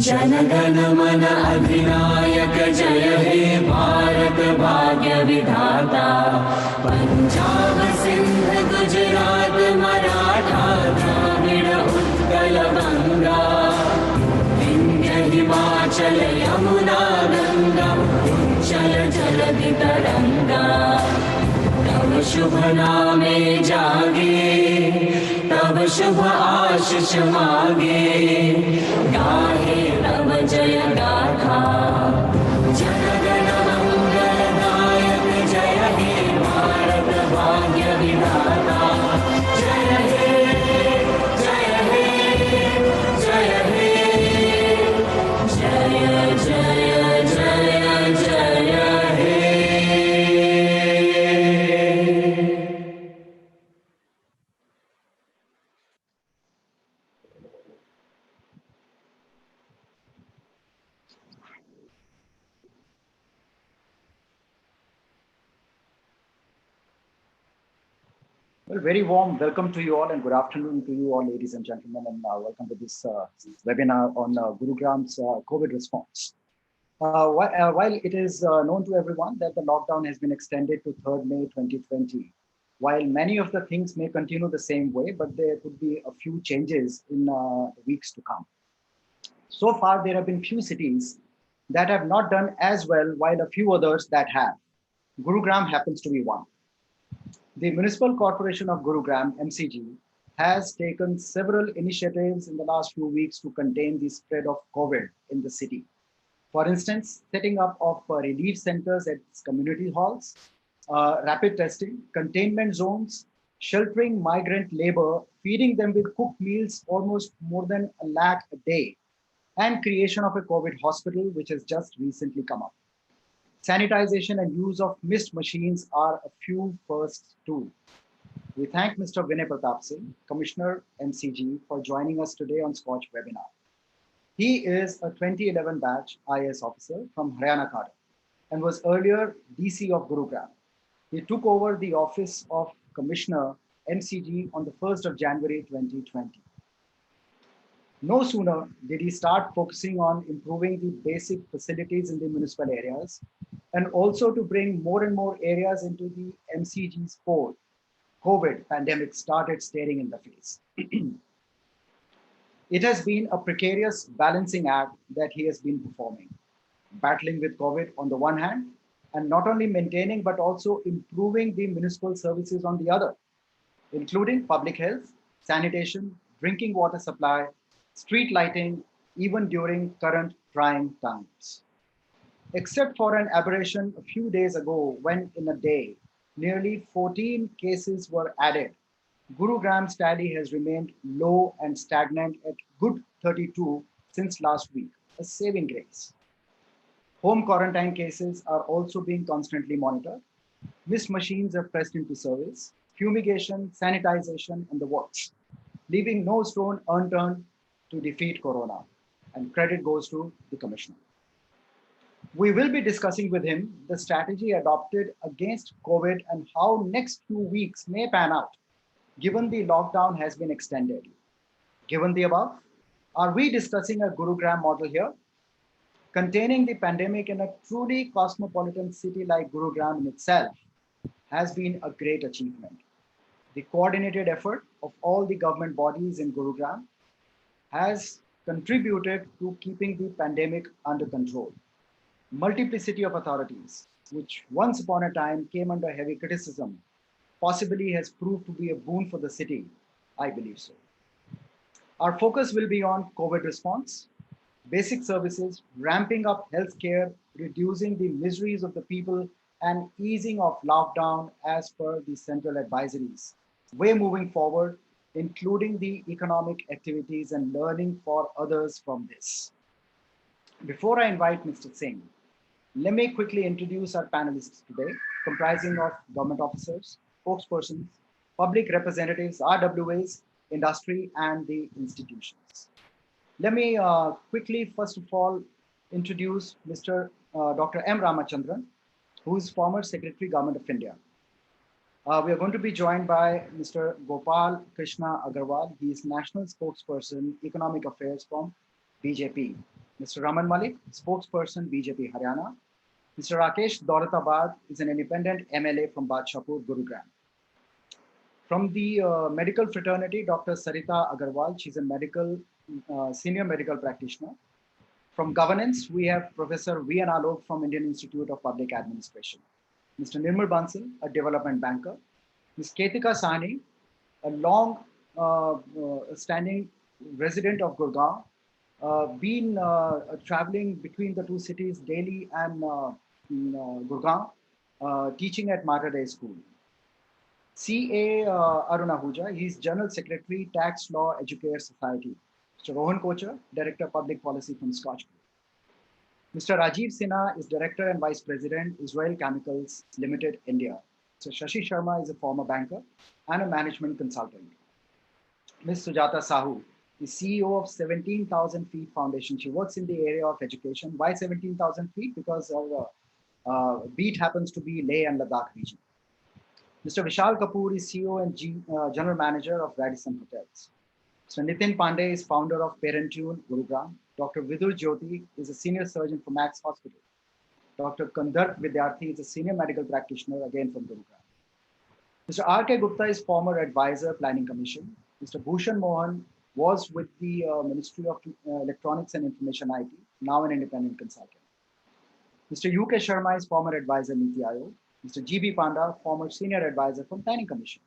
जनगण मन अधिनायक जय हे भारत भाग्य विधाता। पंजाब सिंध गुजरात मराठा द्राविड़ उत्कल बंगा। विंध्य हिमाचल यमुना गंगा उच्चल जलधि तरंगा। तव शुभ नामे जागे तव शुभ आशीष मागे। गाहे तव जय गाथा जनगण मंगलदायक जय हे भारत भाग्य विधाता। जय हे जय हे जय हे जय जय जय जय हे। Well, very warm welcome to you all and good afternoon to you all, ladies and gentlemen, and welcome to this webinar on Gurugram's COVID response. While it is known to everyone that the lockdown has been extended to 3rd May 2020, while many of the things may continue the same way, but there could be a few changes in the weeks to come. So far, there have been few cities that have not done as well, while a few others that have. Gurugram happens to be one. The Municipal Corporation of Gurugram, MCG, has taken several initiatives in the last few weeks to contain the spread of COVID in the city. For instance, setting up of relief centers at community halls, rapid testing, containment zones, sheltering migrant labor, feeding them with cooked meals almost more than a lakh a day, and creation of a COVID hospital, which has just recently come up. Sanitization and use of mist machines are a few firsts too. We thank Mr. Vinay Partap Singh, Commissioner MCG, for joining us today on SKOCH webinar. He is a 2011 batch IAS officer from Haryana cadre and was earlier DC of Gurugram. He took over the office of Commissioner MCG on the 1st of January 2020. No sooner did he start focusing on improving the basic facilities in the municipal areas and also to bring more and more areas into the MCG's fold, COVID pandemic started staring in the face. It has been a precarious balancing act that he has been performing, battling with COVID on the one hand, and not only maintaining but also improving the municipal services on the other, including public health, sanitation, drinking water supply, street lighting, even during current trying times. Except for an aberration a few days ago when in a day, nearly 14 cases were added, Gurugram's tally has remained low and stagnant at good 32 since last week, a saving grace. Home quarantine cases are also being constantly monitored. Mist machines are pressed into service, fumigation, sanitization, and the works, leaving no stone unturned to defeat Corona. And credit goes to the Commissioner. We will be discussing with him the strategy adopted against COVID and how next few weeks may pan out, given the lockdown has been extended. Given the above, are we discussing a Gurugram model here? Containing the pandemic in a truly cosmopolitan city like Gurugram in itself has been a great achievement. The coordinated effort of all the government bodies in Gurugram has contributed to keeping the pandemic under control. Multiplicity of authorities, which once upon a time came under heavy criticism, possibly has proved to be a boon for the city. I believe so. Our focus will be on COVID response, basic services, ramping up healthcare, reducing the miseries of the people, and easing of lockdown as per the central advisories. Way moving forward, including the economic activities and learning for others from this. Before I invite Mr. Singh, let me quickly introduce our panelists today, comprising of government officers, spokespersons, public representatives, RWAs, industry, and the institutions. Let me quickly, first of all, introduce Mr. Dr. M. Ramachandran, who is former Secretary Government of India. We are going to be joined by Mr. Gopal Krishna Agarwal. He is National Spokesperson, Economic Affairs from BJP. Mr. Raman Malik, spokesperson, BJP Haryana. Mr. Rakesh Dauratabad is an independent MLA from Badshapur, Gurugram. From the medical fraternity, Dr. Sarita Agarwal, she's a senior medical practitioner. From governance, we have Professor V. N. Alok from Indian Institute of Public Administration. Mr. Nirmal Bansal, a development banker. Ms. Ketika Sahni, a long standing resident of Gurgaon, been traveling between the two cities, Delhi and Gurgaon, teaching at Mater Dei School. C.A. Arun Ahuja, he is General Secretary, Tax Law Educator Society. Mr. Rohan Kochar, Director Public Policy from SKOCH. Mr. Rajiv Sinha is Director and Vice President, Israel Chemicals Limited, India. So Shashi Sharma is a former banker and a management consultant. Ms. Sujata Sahu is CEO of 17,000 Feet Foundation. She works in the area of education. Why 17,000 feet? Because our beat happens to be Leh and Ladakh region. Mr. Vishal Kapoor is CEO and General Manager of Radisson Hotels. Mr. Nitin Pandey is founder of Parentune, Gurugram. Dr. Vidur Jyoti is a senior surgeon for Max Hospital. Dr. Kandar Vidyarthi is a senior medical practitioner, again from Gurugram. Mr. R.K. Gupta is former advisor, Planning Commission. Mr. Bhushan Mohan was with the Ministry of Electronics and Information IT, now an independent consultant. Mr. U.K. Sharma is former advisor, Niti Aayog. Mr. G.B. Panda, former senior advisor from Planning Commission.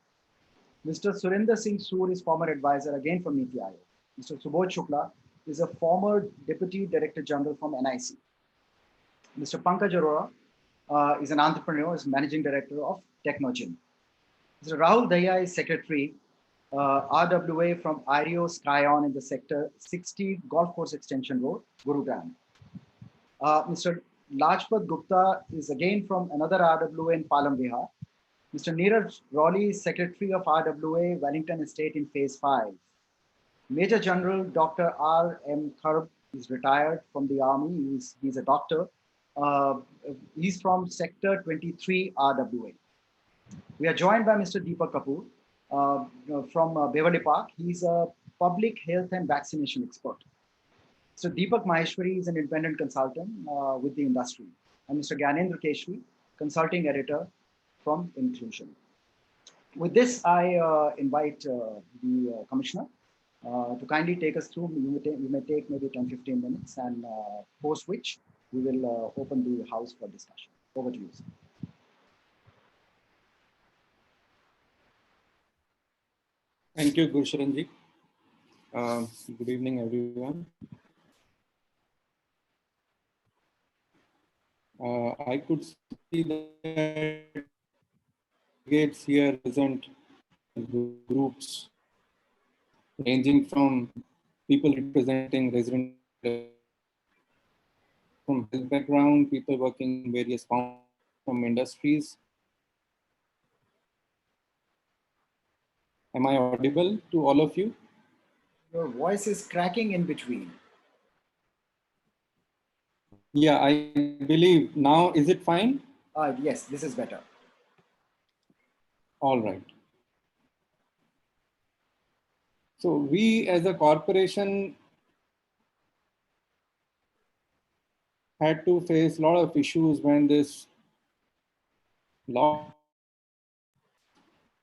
Mr. Surinder Singh Soor is former advisor, again from Niti Aayog. Mr. Subodh Shukla is a former Deputy Director General from NIC. Mr. Pankaj Arora is an entrepreneur, is Managing Director of Technogen. Mr. Rahul Daya is Secretary, RWA from IRIO Skyon in the Sector 60 Golf Course Extension Road, Gurugram. Mr. Lajpat Gupta is again from another RWA in Palam Vihar. Mr. Neeraj Rawley is Secretary of RWA, Wellington Estate in Phase 5. Major General Dr. R.M. Kharb is retired from the Army. He's a doctor. He's from Sector 23 RWA. We are joined by Mr. Deepak Kapoor from Beverly Park. He's a public health and vaccination expert. Mr. Deepak Maheshwari is an independent consultant with the industry. And Mr. Gyanendra Keshri, consulting editor from Inclusion. With this, I invite the Commissioner to kindly take us through. We may take maybe 10-15 minutes, and post which we will open the house for discussion. Over to you, sir. Thank you, Gursharan ji. Good evening, everyone. I could see that delegates here present groups ranging from people representing resident from health background, people working in various from industries. Am I audible to all of you? Your voice is cracking in between. Yeah, I believe now, is it fine? Yes, this is better. All right. So we as a corporation had to face a lot of issues when this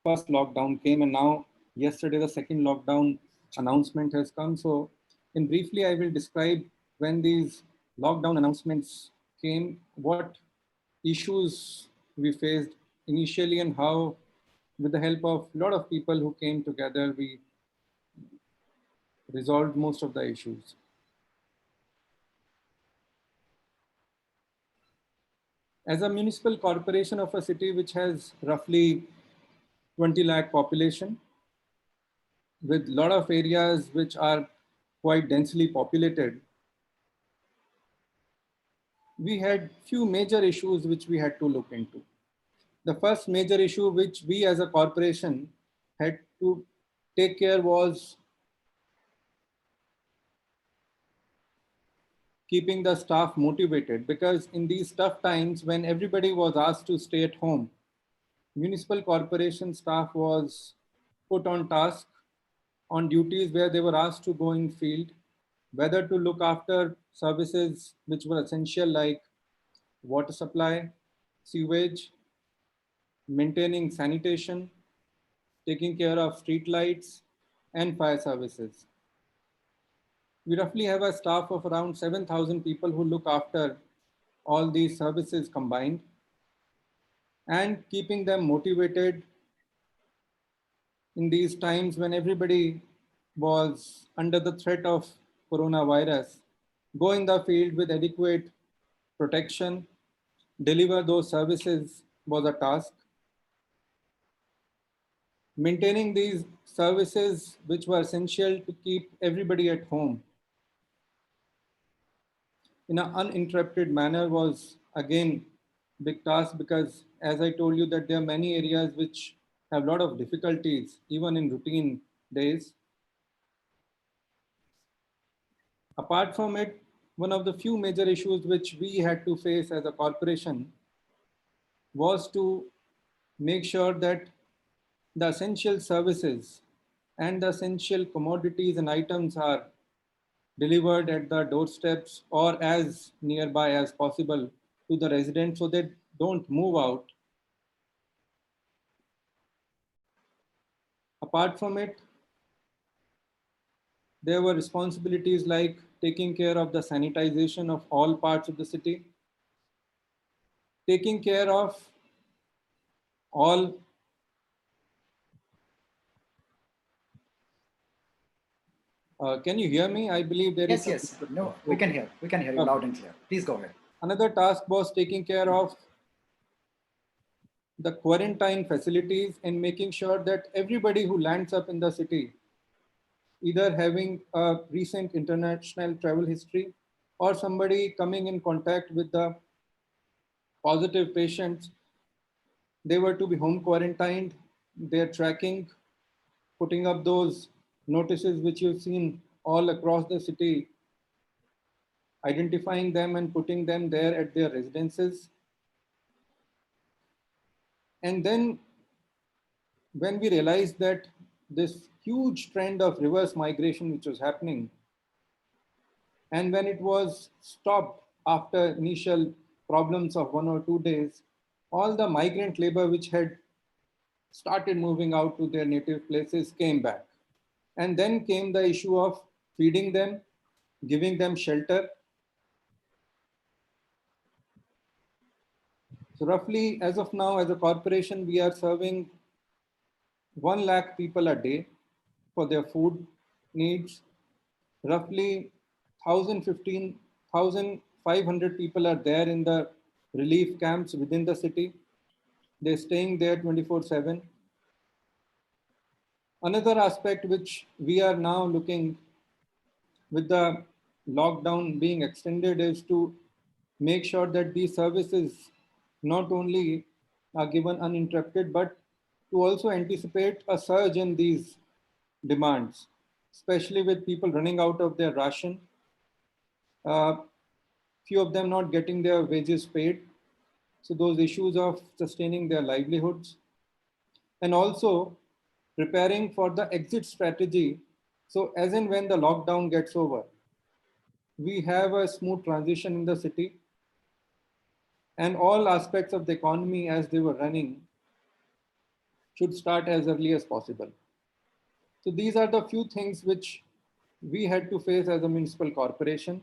first lockdown came, and now yesterday the second lockdown announcement has come. So in briefly, I will describe when these lockdown announcements came, what issues we faced initially, and how, with the help of a lot of people who came together, we resolved most of the issues. As a municipal corporation of a city which has roughly 20 lakh population, with a lot of areas which are quite densely populated, we had few major issues which we had to look into. The first major issue which we as a corporation had to take care was keeping the staff motivated, because in these tough times when everybody was asked to stay at home, municipal corporation staff was put on task on duties where they were asked to go in field, whether to look after services which were essential like water supply, sewage, maintaining sanitation, taking care of street lights and fire services. We roughly have a staff of around 7,000 people who look after all these services combined, and keeping them motivated in these times when everybody was under the threat of coronavirus. Go in the field with adequate protection, deliver those services was a task. Maintaining these services which were essential to keep everybody at home in an uninterrupted manner was again big task, because as I told you that there are many areas which have a lot of difficulties even in routine days. Apart from it, one of the few major issues which we had to face as a corporation was to make sure that the essential services and the essential commodities and items are delivered at the doorsteps or as nearby as possible to the residents so they don't move out. Apart from it, there were responsibilities like taking care of the sanitization of all parts of the city, taking care of all can you hear me? I believe there is Yes, some. yes. No, we Okay. can hear. We can hear you Okay. loud and clear. Please go ahead. Another task was taking care of the quarantine facilities and making sure that everybody who lands up in the city, either having a recent international travel history or somebody coming in contact with the positive patients, they were to be home quarantined. They're tracking, putting up those notices which you've seen all across the city, identifying them and putting them there at their residences. And then when we realized that this huge trend of reverse migration which was happening, and when it was stopped after initial problems of 1 or 2 days, all the migrant labor which had started moving out to their native places came back. And then came the issue of feeding them, giving them shelter. So roughly, as of now, as a corporation, we are serving 1 lakh people a day for their food needs. Roughly 1,500 people are there in the relief camps within the city. They're staying there 24/7. Another aspect which we are now looking with the lockdown being extended is to make sure that these services not only are given uninterrupted, but to also anticipate a surge in these demands, especially with people running out of their ration, few of them not getting their wages paid. So those issues of sustaining their livelihoods, and also preparing for the exit strategy. So as and when the lockdown gets over, we have a smooth transition in the city, and all aspects of the economy as they were running should start as early as possible. So these are the few things which we had to face as a municipal corporation.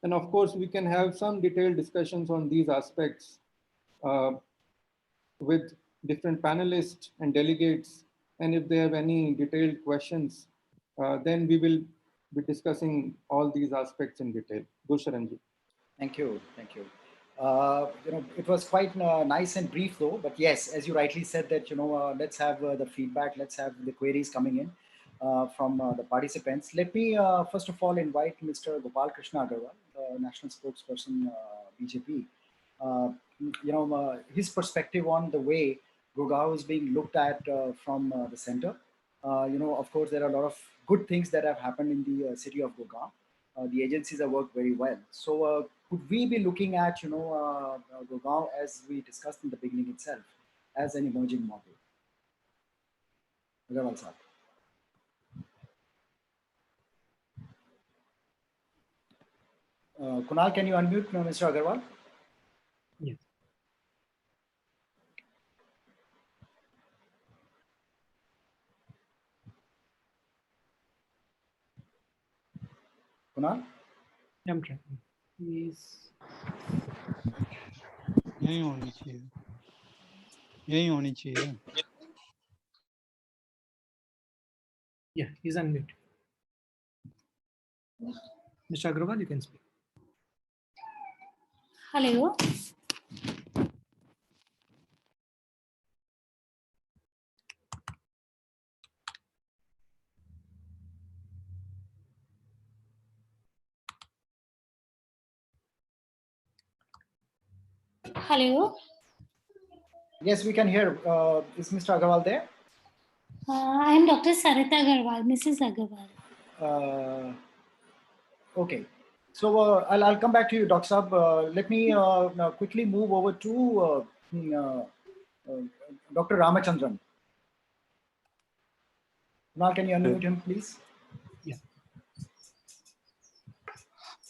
And of course, we can have some detailed discussions on these aspects uh, with different panelists and delegates. And if they have any detailed questions, then we will be discussing all these aspects in detail. Gursharan ji. Thank you. Thank you. It was quite nice and brief though, but yes, as you rightly said that, let's have the feedback, let's have the queries coming in from the participants. Let me first of all invite Mr. Gopal Krishna Agarwal, the national spokesperson, BJP. His perspective on the way Gurgaon is being looked at from the center. Of course, there are a lot of good things that have happened in the city of Gurgaon. The agencies have worked very well. So could we be looking at, Gurgaon, as we discussed in the beginning itself, as an emerging model? Agarwal sir. Kunal, can you unmute Mr. Agarwal? Yes. Kunal? I'm trying. Please. यही होनी चाहिए, यही होनी चाहिए. Yeah, he's unmuted. Mr. Agrawal, you can speak. Hello. Hello. Yes, we can hear. Is Mr. Agarwal there? I am Dr. Sarita Agarwal, Mrs. Agarwal. Okay. So I'll come back to you, Dr. Saab. Let me now quickly move over to Dr. Ramachandran. Kunal, can you unmute him, please? Yeah.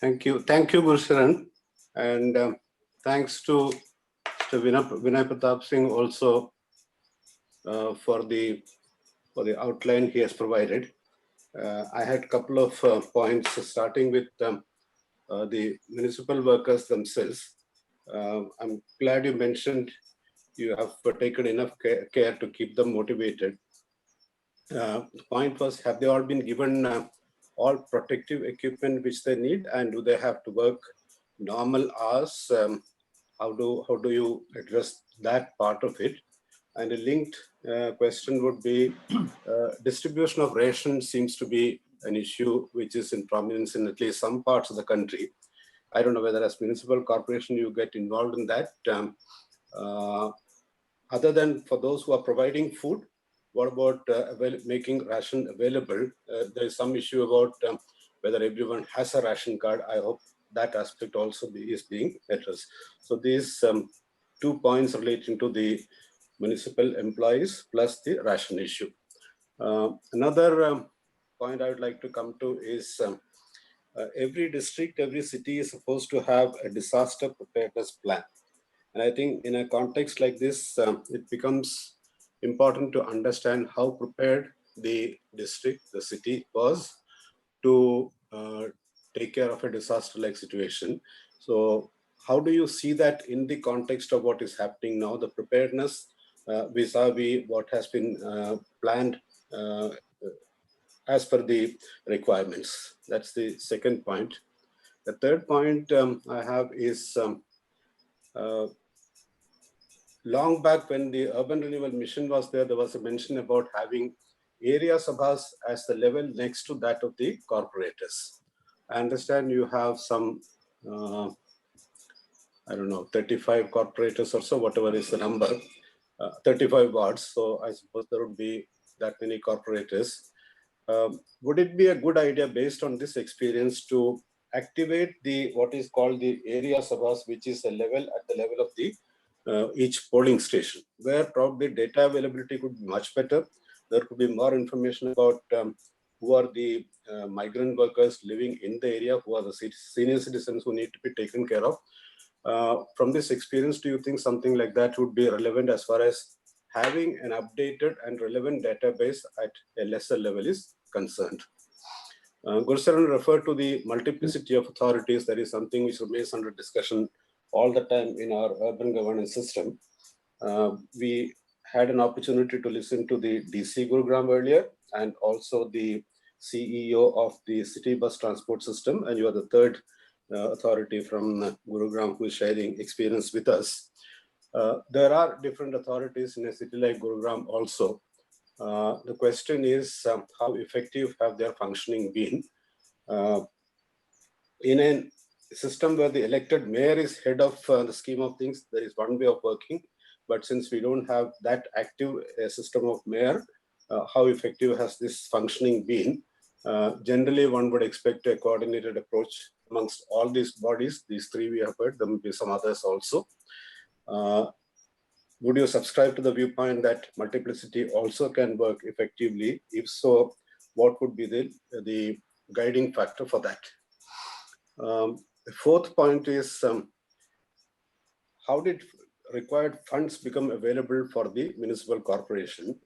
Thank you, Gursharan, and thanks to Mr. Vinay Partap Singh also for the outline he has provided. I had a couple of points, starting with the municipal workers themselves. I'm glad you mentioned you have taken enough care to keep them motivated. The point was, have they all been given all protective equipment which they need, and do they have to work normal hours? How do you address that part of it? And a linked question would be distribution of ration seems to be an issue which is in prominence in at least some parts of the country. I don't know whether as municipal corporation you get involved in that. Other than for those who are providing food, what about making ration available? There is some issue about whether everyone has a ration card. I hope that aspect also is being addressed. So these 2 points relating to the municipal employees plus the ration issue. Another point I would like to come to is every district, every city is supposed to have a disaster preparedness plan. And I think in a context like this, it becomes important to understand how prepared the district, the city was to take care of a disaster-like situation. So how do you see that in the context of what is happening now, the preparedness vis-a-vis what has been planned as per the requirements? That's the second point. The third point I have is long back when the urban renewal mission was there, there was a mention about having area sabhas as the level next to that of the corporators. I understand you have some, I don't know, 35 corporators or so, whatever is the number, 35 wards. So I suppose there would be that many corporators. Would it be a good idea based on this experience to activate the what is called the area sabhas, which is a level at the level of the each polling station, where probably data availability could be much better. There could be more information about who are the migrant workers living in the area, who are the senior citizens who need to be taken care of. From this experience, do you think something like that would be relevant as far as having an updated and relevant database at a lesser level is concerned? Gursharan referred to the multiplicity of authorities. That is something which remains under discussion all the time in our urban governance system. We had an opportunity to listen to the DC Gurugram earlier, and also the CEO of the city bus transport system, and you are the third authority from Gurugram who is sharing experience with us. There are different authorities in a city like Gurugram also. The question is how effective have their functioning been? In a system where the elected mayor is head of the scheme of things, there is one way of working. But since we don't have that active system of mayor, how effective has this functioning been? Generally, one would expect a coordinated approach amongst all these bodies. These three we have heard, there will be some others also. Would you subscribe to the viewpoint that multiplicity also can work effectively? If so, what would be the guiding factor for that? The fourth point is how did required funds become available for the municipal corporation?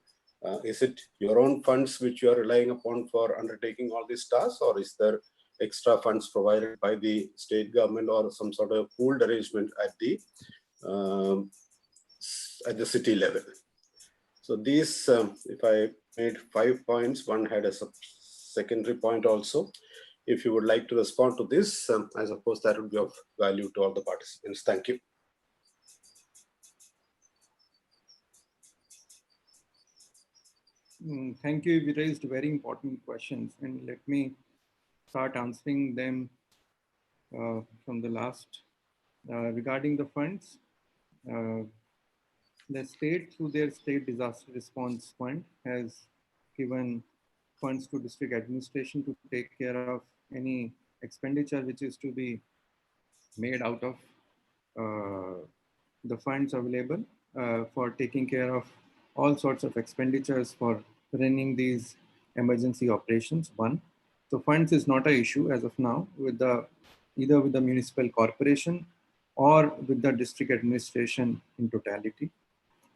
Is it your own funds which you are relying upon for undertaking all these tasks, or is there extra funds provided by the state government or some sort of pooled arrangement at the city level? So these, if I made 5 points, one had a secondary point also. If you would like to respond to this, I suppose that would be of value to all the participants. Thank you. Thank you. You raised very important questions, and let me start answering them from the last. Regarding the funds, the state, through their state disaster response fund, has given funds to district administration to take care of any expenditure which is to be made out of the funds available for taking care of all sorts of expenditures for running these emergency operations. One, so funds is not an issue as of now with either with the municipal corporation or with the district administration in totality.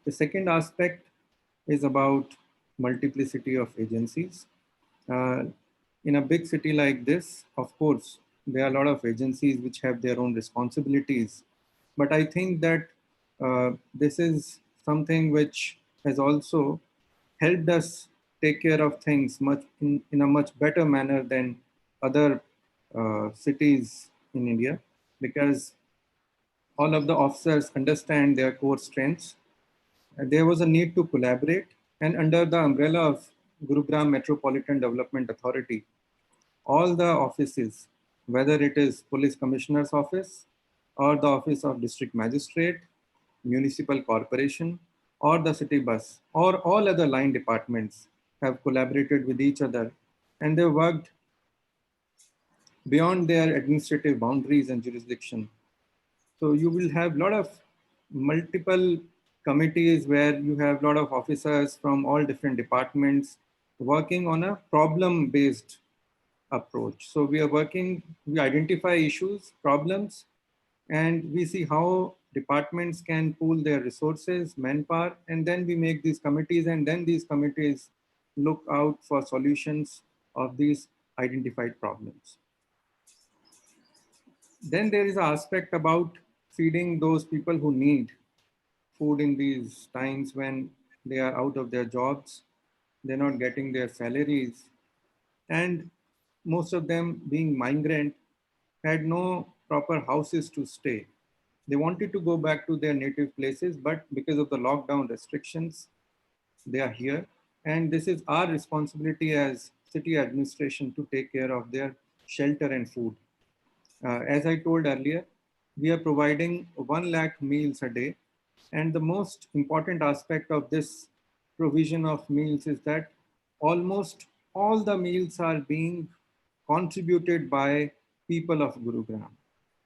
The second aspect is about multiplicity of agencies. In a big city like this, of course, there are a lot of agencies which have their own responsibilities. But I think that this is something which has also helped us take care of things in a much better manner than other cities in India, because all of the officers understand their core strengths. There was a need to collaborate, and under the umbrella of Gurugram Metropolitan Development Authority, all the offices, whether it is Police Commissioner's Office or the Office of District Magistrate, Municipal Corporation, or the City Bus, or all other line departments have collaborated with each other, and they worked beyond their administrative boundaries and jurisdiction. So you will have a lot of multiple committees where you have a lot of officers from all different departments working on a problem-based approach. So we identify issues, problems, and we see how departments can pool their resources, manpower, and then we make these committees, and then these committees look out for solutions of these identified problems. Then there is an aspect about feeding those people who need food in these times when they are out of their jobs, they're not getting their salaries, and most of them being migrant had no proper houses to stay. They wanted to go back to their native places, but because of the lockdown restrictions, they are here. And this is our responsibility as city administration to take care of their shelter and food. As I told earlier, we are providing 1 lakh meals a day. And the most important aspect of this provision of meals is that almost all the meals are being contributed by people of Gurugram,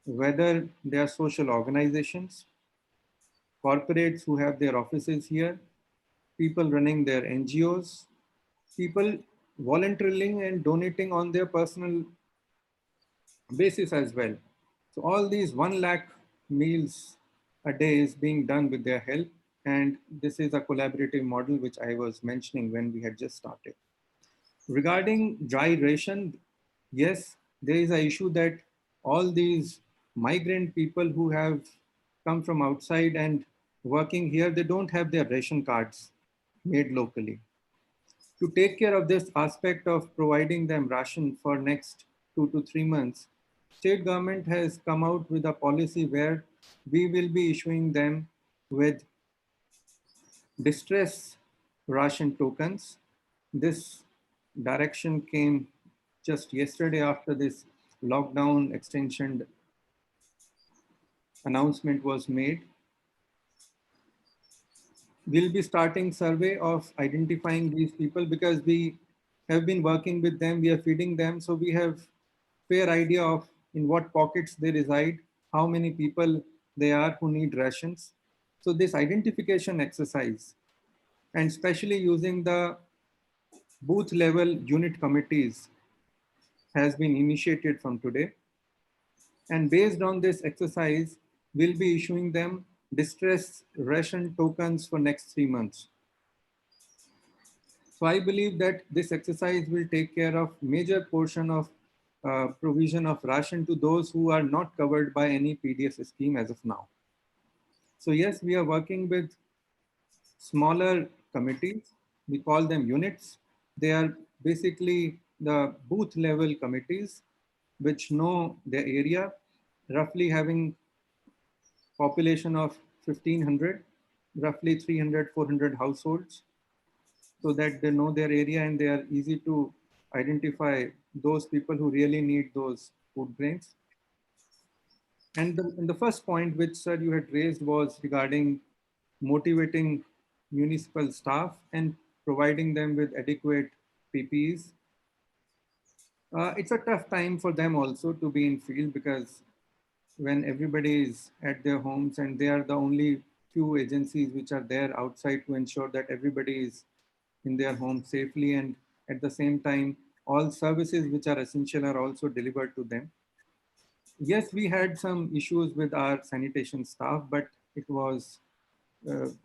whether they are social organizations, corporates who have their offices here, people running their NGOs, people volunteering and donating on their personal basis as well. So all these 1 lakh meals a day is being done with their help. And this is a collaborative model which I was mentioning when we had just started. Regarding dry ration, yes, there is an issue that all these migrant people who have come from outside and working here, they don't have their ration cards made locally. To take care of this aspect of providing them ration for next 2 to 3 months, state government has come out with a policy where we will be issuing them with distress ration tokens. This direction came just yesterday after this lockdown extension announcement was made. We'll be starting survey of identifying these people because we have been working with them, we are feeding them. So we have fair idea of in what pockets they reside, how many people they are who need rations. So this identification exercise, and especially using the booth level unit committees, has been initiated from today. And based on this exercise, we'll be issuing them distress ration tokens for next 3 months. So I believe that this exercise will take care of major portion of provision of ration to those who are not covered by any PDS scheme as of now. So yes, we are working with smaller committees. We call them units. They are basically the booth level committees which know their area, roughly having population of 1500, roughly 300, 400 households, so that they know their area and they are easy to identify those people who really need those food grains. And the first point which, sir, you had raised was regarding motivating municipal staff and providing them with adequate PPEs. It's a tough time for them also to be in field, because when everybody is at their homes and they are the only few agencies which are there outside to ensure that everybody is in their home safely, and at the same time all services which are essential are also delivered to them. Yes, we had some issues with our sanitation staff, but it was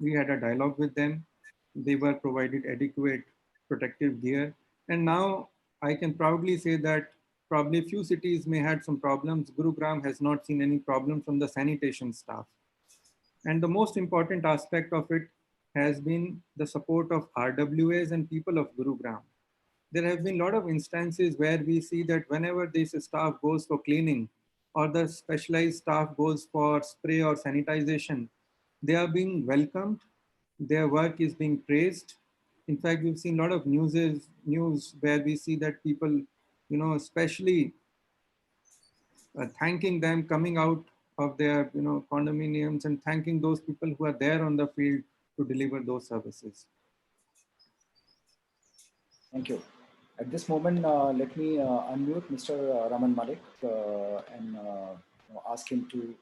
we had a dialogue with them. They were provided adequate protective gear, and now I can proudly say that probably few cities may had some problems. Gurugram has not seen any problem from the sanitation staff. And the most important aspect of it has been the support of RWAs and people of Gurugram. There have been a lot of instances where we see that whenever this staff goes for cleaning or the specialized staff goes for spray or sanitization, they are being welcomed, their work is being praised. In fact, we've seen a lot of news where we see that people, especially thanking them, coming out of their, condominiums and thanking those people who are there on the field to deliver those services. Thank you. At this moment, let me unmute Mr. Raman Malik and ask him to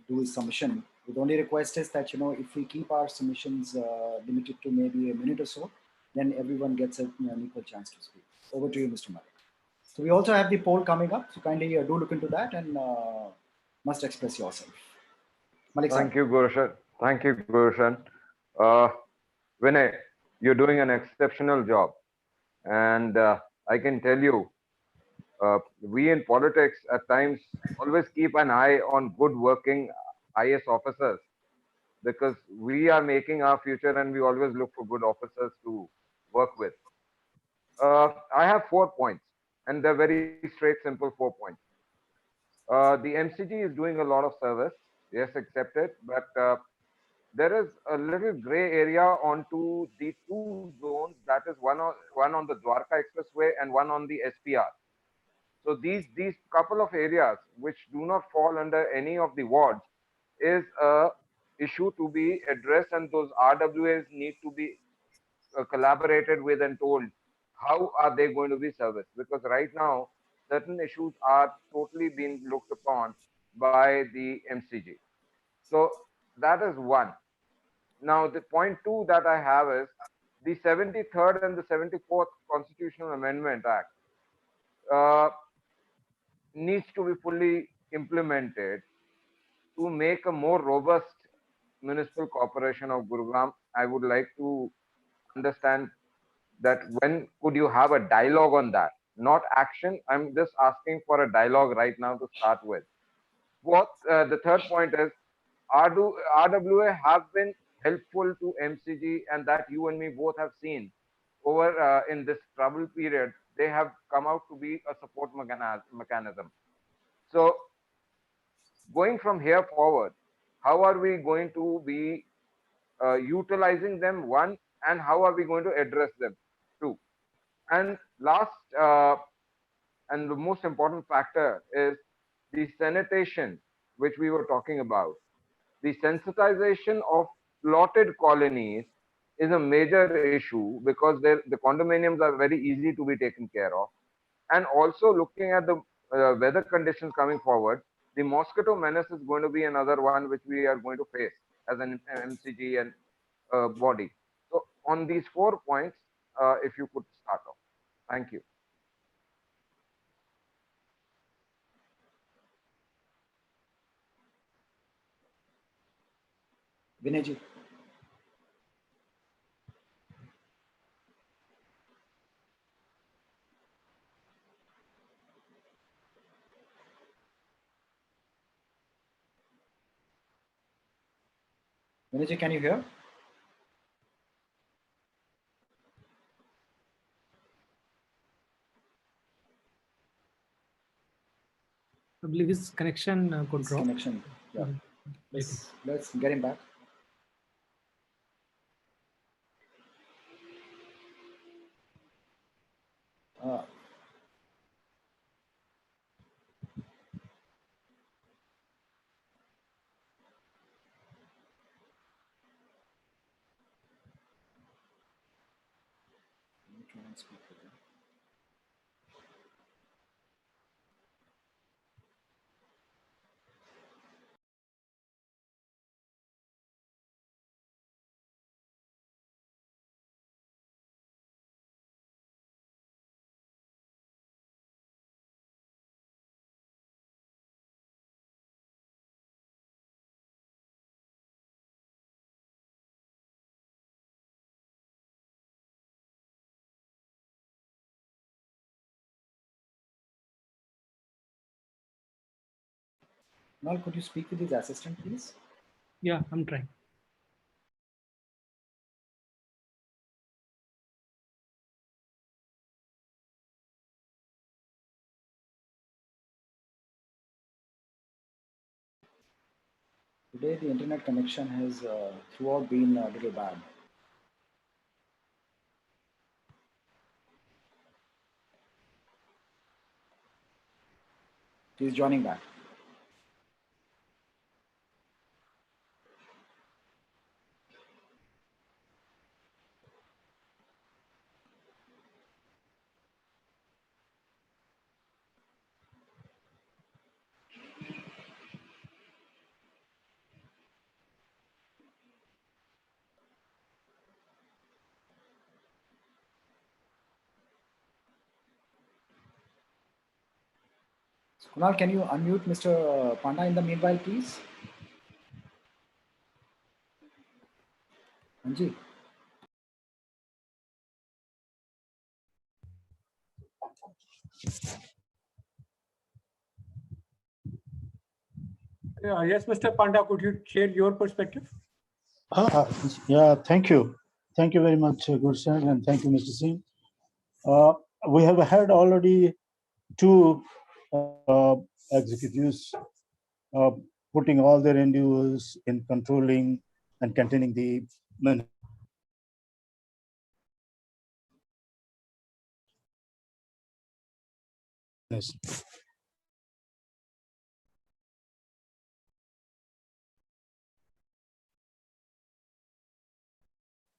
do his submission. The only request is that, if we keep our submissions limited to maybe a minute or so, then everyone gets an equal chance to speak. Over to you, Mr. Malik. So we also have the poll coming up. So kindly do look into that and must express yourself. Malik, thank you, Gursharan. Thank you, Gursharan. Vinay, you're doing an exceptional job. And I can tell you, we in politics at times always keep an eye on good working IS officers, because we are making our future and we always look for good officers to work with. I have 4 points, and they're very straight, simple 4 points. The MCG is doing a lot of service, yes, accepted, but there is a little gray area onto the 2 zones, that is one on the Dwarka Expressway and one on the SPR. So these couple of areas which do not fall under any of the wards is a issue to be addressed, and those RWAs need to be collaborated with and told how are they going to be serviced, because right now certain issues are totally being looked upon by the MCG. So that is one. Now the point 2 that I have is the 73rd and the 74th Constitutional Amendment Act needs to be fully implemented to make a more robust Municipal Corporation of Gurugram. I would like to understand that when could you have a dialogue on that? Not action. I'm just asking for a dialogue right now to start with. What the third point is, RWA have been helpful to MCG, and that you and me both have seen over in this trouble period. They have come out to be a support mechanism. So going from here forward, how are we going to be utilizing them, one, and how are we going to address them, two? And last and the most important factor is the sanitation, which we were talking about. The sensitization of plotted colonies is a major issue, because the condominiums are very easy to be taken care of. And also looking at the weather conditions coming forward, the mosquito menace is going to be another one which we are going to face as an MCG and body. So on these 4 points, if you could start off. Thank you. Vinay ji. Vinay ji, can you hear? I believe his connection could His drop. connection. Yeah. Let's get him back. Let me try and speak with him. Kunal, could you speak with his assistant, please? Yeah, I'm trying. Today, the internet connection has throughout been a little bad. He's joining back. Kunal, can you unmute Mr. Panda in the meanwhile, please? Anji. Yes, Mr. Panda, could you share your perspective? Yeah, thank you. Thank you very much, Gursharan, and thank you, Mr. Singh. We have had already two executives putting all their endeavors in controlling and containing the menace.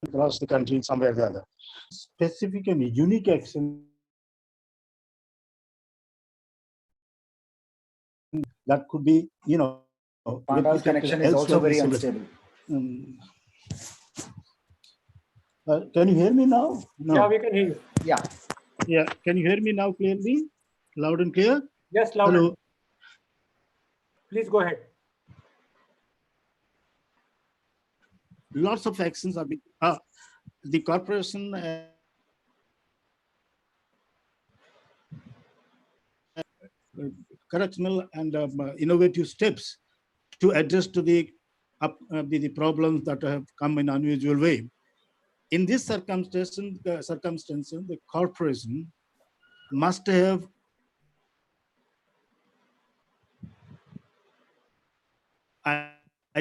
Across the country, somewhere or the other. Specific and unique action that could be, Panda's connection is also very unstable. Can you hear me now? No. Yeah, we can hear you. Yeah. Yeah, can you hear me now clearly? Loud and clear? Yes, loud. Hello. Please go ahead. Lots of actions are being, the corporation correctional and innovative steps to address to the problems that have come in unusual way. In this circumstance, the corporation must have a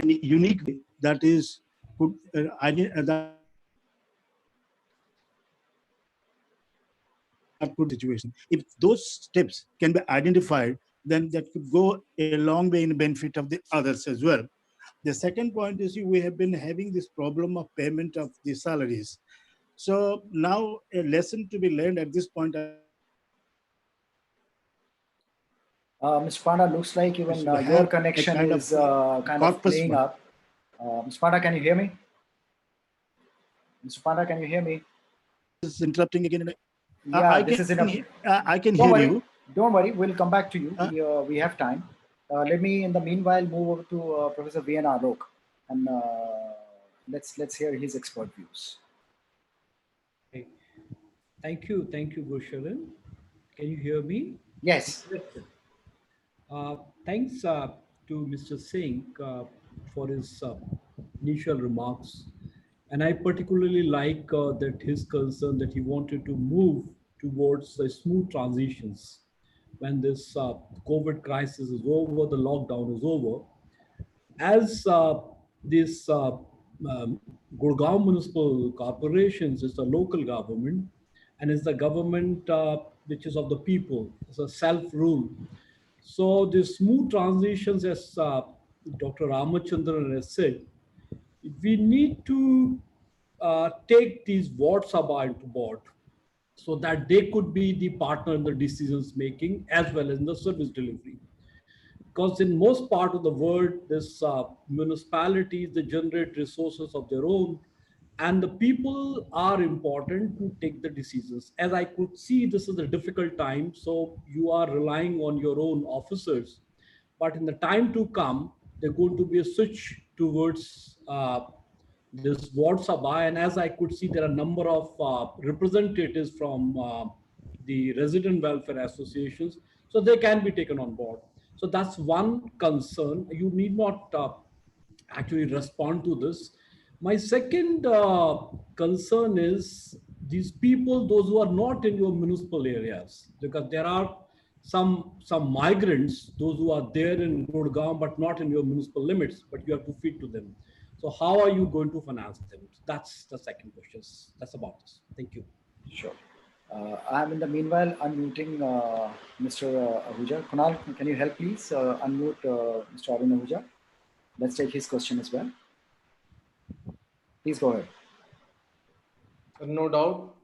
unique way that is could good situation. If those steps can be identified, then that could go a long way in the benefit of the others as well. The second point is we have been having this problem of payment of the salaries. So now a lesson to be learned at this point. Mr. Panda, looks like even your connection is kind of playing up. Mr. Panda, can you hear me? Mr. Panda, can you hear me? This is interrupting again. Yeah, I can hear you. Don't worry, we'll come back to you. We have time. Let me, in the meanwhile, move over to Professor V.N. Alok. and let's hear his expert views. Thank you, Gursharan. Can you hear me? Yes. Thanks to Mr. Singh for his initial remarks. And I particularly like that his concern that he wanted to move towards smooth transitions when this COVID crisis is over, the lockdown is over. As this Gurugram Municipal Corporations is the local government and is the government which is of the people, it's a self-rule. So the smooth transitions, as Dr. Ramachandran has said, we need to take these wards into board so that they could be the partner in the decisions making as well as in the service delivery. Because in most part of the world, this municipalities, they generate resources of their own, and the people are important to take the decisions. As I could see, this is a difficult time, so you are relying on your own officers. But in the time to come, there's going to be a switch towards this Ward Sabha, and as I could see, there are a number of representatives from the resident welfare associations, so they can be taken on board. So that's one concern. You need not actually respond to this. My second concern is these people, those who are not in your municipal areas, because there are some migrants, those who are there in Gurugram but not in your municipal limits, but you have to feed to them. So how are you going to finance them? That's the second question. That's about this. Thank you. Sure. I'm in the meanwhile unmuting Mr. Ahuja. Kunal, can you help please unmute Mr. Arun Ahuja? Let's take his question as well. Please go ahead. No doubt,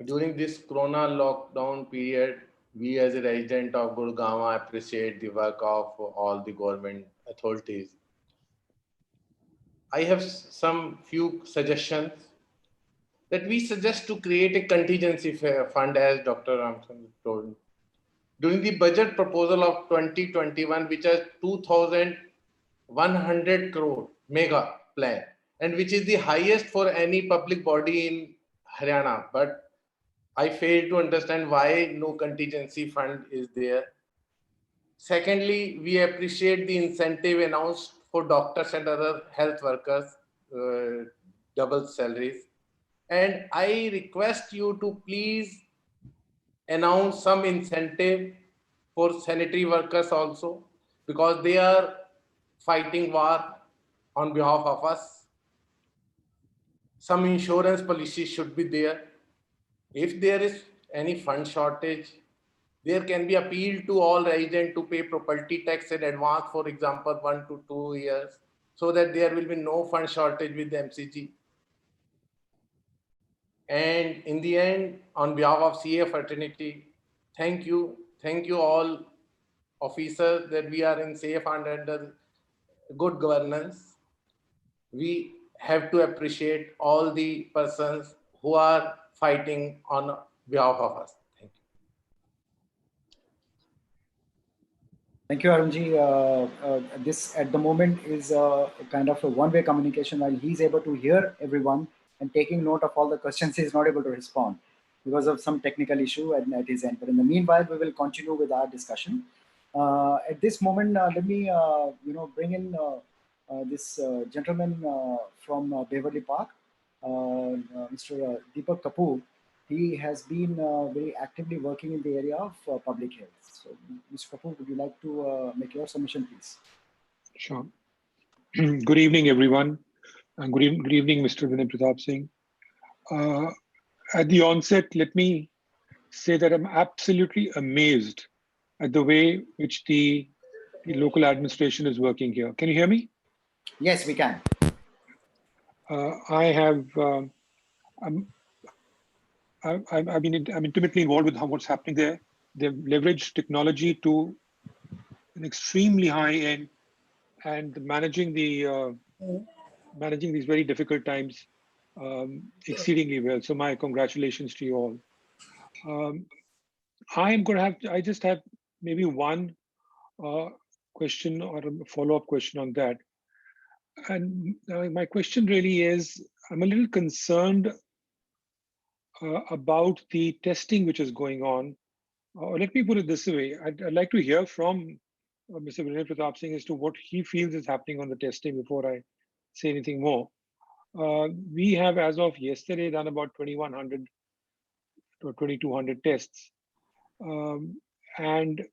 during this Corona lockdown period, we as a resident of Gurgaon appreciate the work of all the government authorities. I have some few suggestions that we suggest to create a contingency fund, as Dr. Ramchandran told. During the budget proposal of 2021, which is 2,100 crore mega plan, and which is the highest for any public body in Haryana, but I fail to understand why no contingency fund is there. Secondly, we appreciate the incentive announced for doctors and other health workers, double salaries. And I request you to please announce some incentive for sanitary workers also, because they are fighting war on behalf of us. Some insurance policy should be there. If there is any fund shortage, there can be appeal to all residents to pay property tax in advance, for example, 1 to 2 years, so that there will be no fund shortage with the MCG. And in the end, on behalf of CA fraternity, thank you all officers that we are in safe and under good governance. We have to appreciate all the persons who are fighting on behalf of us. Thank you, Arunji. This at the moment is kind of a one-way communication. While he's able to hear everyone and taking note of all the questions, he is not able to respond because of some technical issue at his end. But in the meanwhile, we will continue with our discussion. At this moment, let me bring in this gentleman from Beverly Park, Mr. Deepak Kapoor. He has been very actively working in the area of public health. So, Mr. Kapoor, would you like to make your submission, please? Sure. Good evening, everyone. And good evening, Mr. Vinay Pratap Singh. At the onset, let me say that I'm absolutely amazed at the way which the local administration is working here. Can you hear me? Yes, we can. I'm intimately involved with what's happening there. They've leveraged technology to an extremely high end and managing these very difficult times exceedingly well. So my congratulations to you all. I just have maybe one question or a follow-up question on that. And my question really is, I'm a little concerned about the testing which is going on. Let me put it this way. I'd like to hear from Mr. Vinay Pratap Singh as to what he feels is happening on the testing before I say anything more. We have, as of yesterday, done about 2,100 or 2,200 tests. And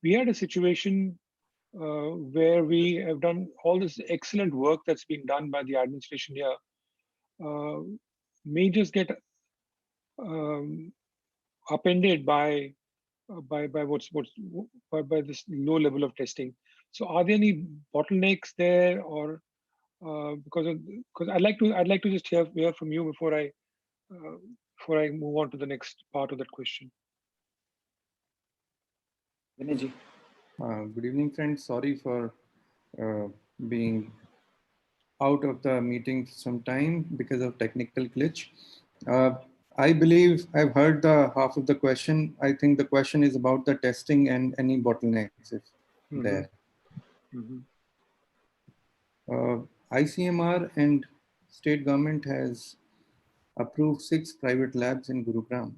we had a situation where we have done all this excellent work that's been done by the administration here. May just get upended by this low level of testing. So are there any bottlenecks there, or because I'd like to just hear from you before I move on to the next part of that question. Vinay ji. Good evening, friends. Sorry for being out of the meeting some time because of technical glitch. I believe I've heard the half of the question. I think the question is about the testing and any bottlenecks if there. ICMR and state government has approved 6 private labs in Gurugram,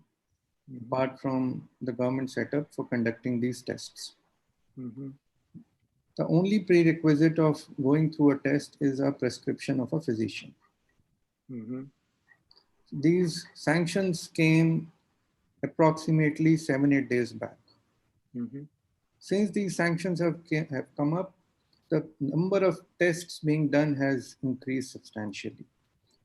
apart from the government setup for conducting these tests. The only prerequisite of going through a test is a prescription of a physician. These sanctions came approximately 7-8 days back. Since these sanctions have come up, the number of tests being done has increased substantially.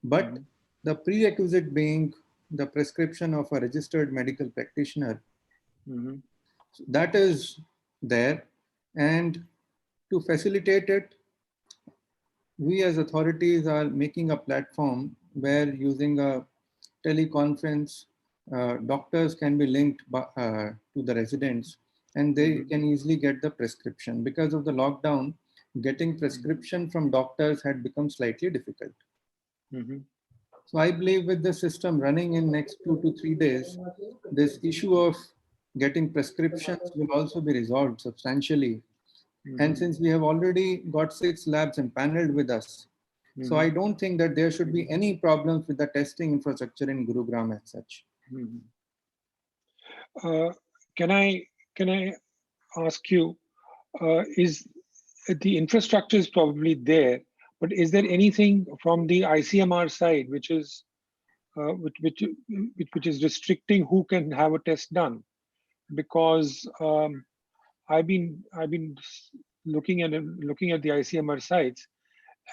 But the prerequisite being the prescription of a registered medical practitioner, that is there. And to facilitate it, we as authorities are making a platform where, using a teleconference, doctors can be linked to the residents, and they can easily get the prescription. Because of the lockdown, getting prescription from doctors had become slightly difficult. So I believe with the system running in next 2 to 3 days, this issue of getting prescriptions will also be resolved substantially. And since we have already got 6 labs empaneled with us, so I don't think that there should be any problems with the testing infrastructure in Gurugram as such. Can I ask you, is the infrastructure is probably there, but is there anything from the ICMR side which is restricting who can have a test done? Because I've been looking at the ICMR sites,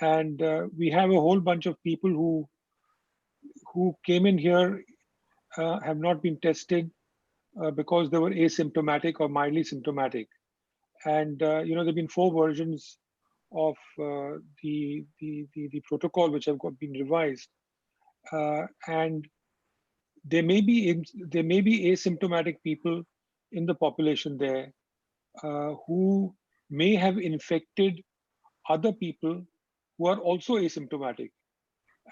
and we have a whole bunch of people who came in here, have not been tested because they were asymptomatic or mildly symptomatic. And there've been 4 versions of the protocol which have been revised, and there may be asymptomatic people in the population there who may have infected other people who are also asymptomatic,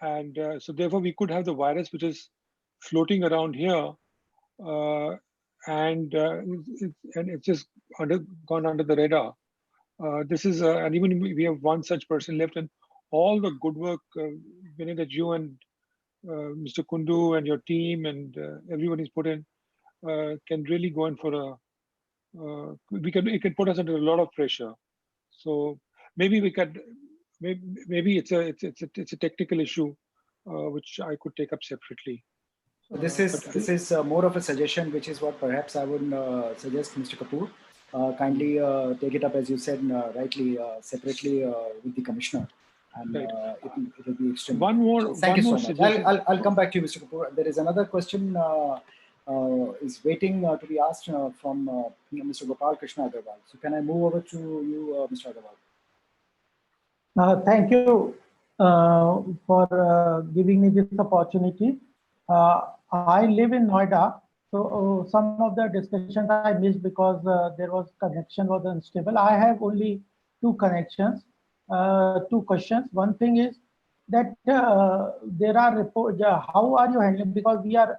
and so therefore we could have the virus which is floating around here, and it's just gone under the radar. This is and even we have one such person left, and all the good work, Vinay, that you and Mr. Kundu and your team and everyone is put in can really go in for a. It can put us under a lot of pressure. So maybe we could. Maybe it's a technical issue which I could take up separately. This is more of a suggestion, which is what perhaps I would suggest, Mr. Kapoor. Kindly take it up, as you said rightly, separately with the commissioner, and it will be extremely. One more. Thank you so much. I'll come back to you, Mr. Kapoor. There is another question is waiting to be asked from Mr. Gopal Krishna Agarwal. So can I move over to you, Mr. Agarwal? Thank you for giving me this opportunity. I live in Noida, so some of the discussions I missed because there was connection was unstable. I have only 2 connections, 2 questions. One thing is that there are reports. How are you handling? Because we are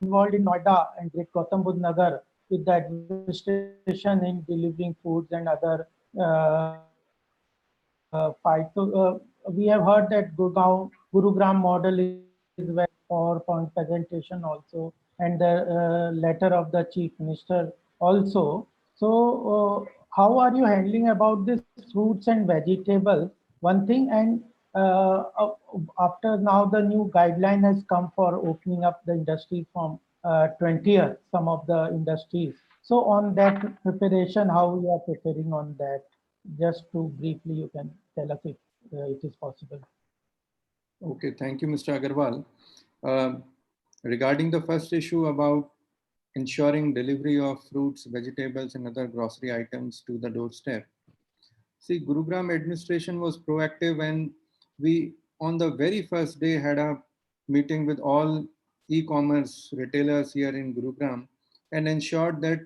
involved in Noida and Great Gautam Budh Nagar with the administration in delivering foods and other we have heard that Gurugram model is well PowerPoint presentation also, and the letter of the Chief Minister also. So, how are you handling about this fruits and vegetables? One thing, and after now the new guideline has come for opening up the industry from 20th, some of the industries. So on that preparation, how you are preparing on that? Just to briefly, you can tell us if it is possible. Okay, thank you, Mr. Agarwal. Regarding the first issue about ensuring delivery of fruits, vegetables, and other grocery items to the doorstep. See, Gurugram administration was proactive, and we, on the very first day, had a meeting with all e-commerce retailers here in Gurugram and ensured that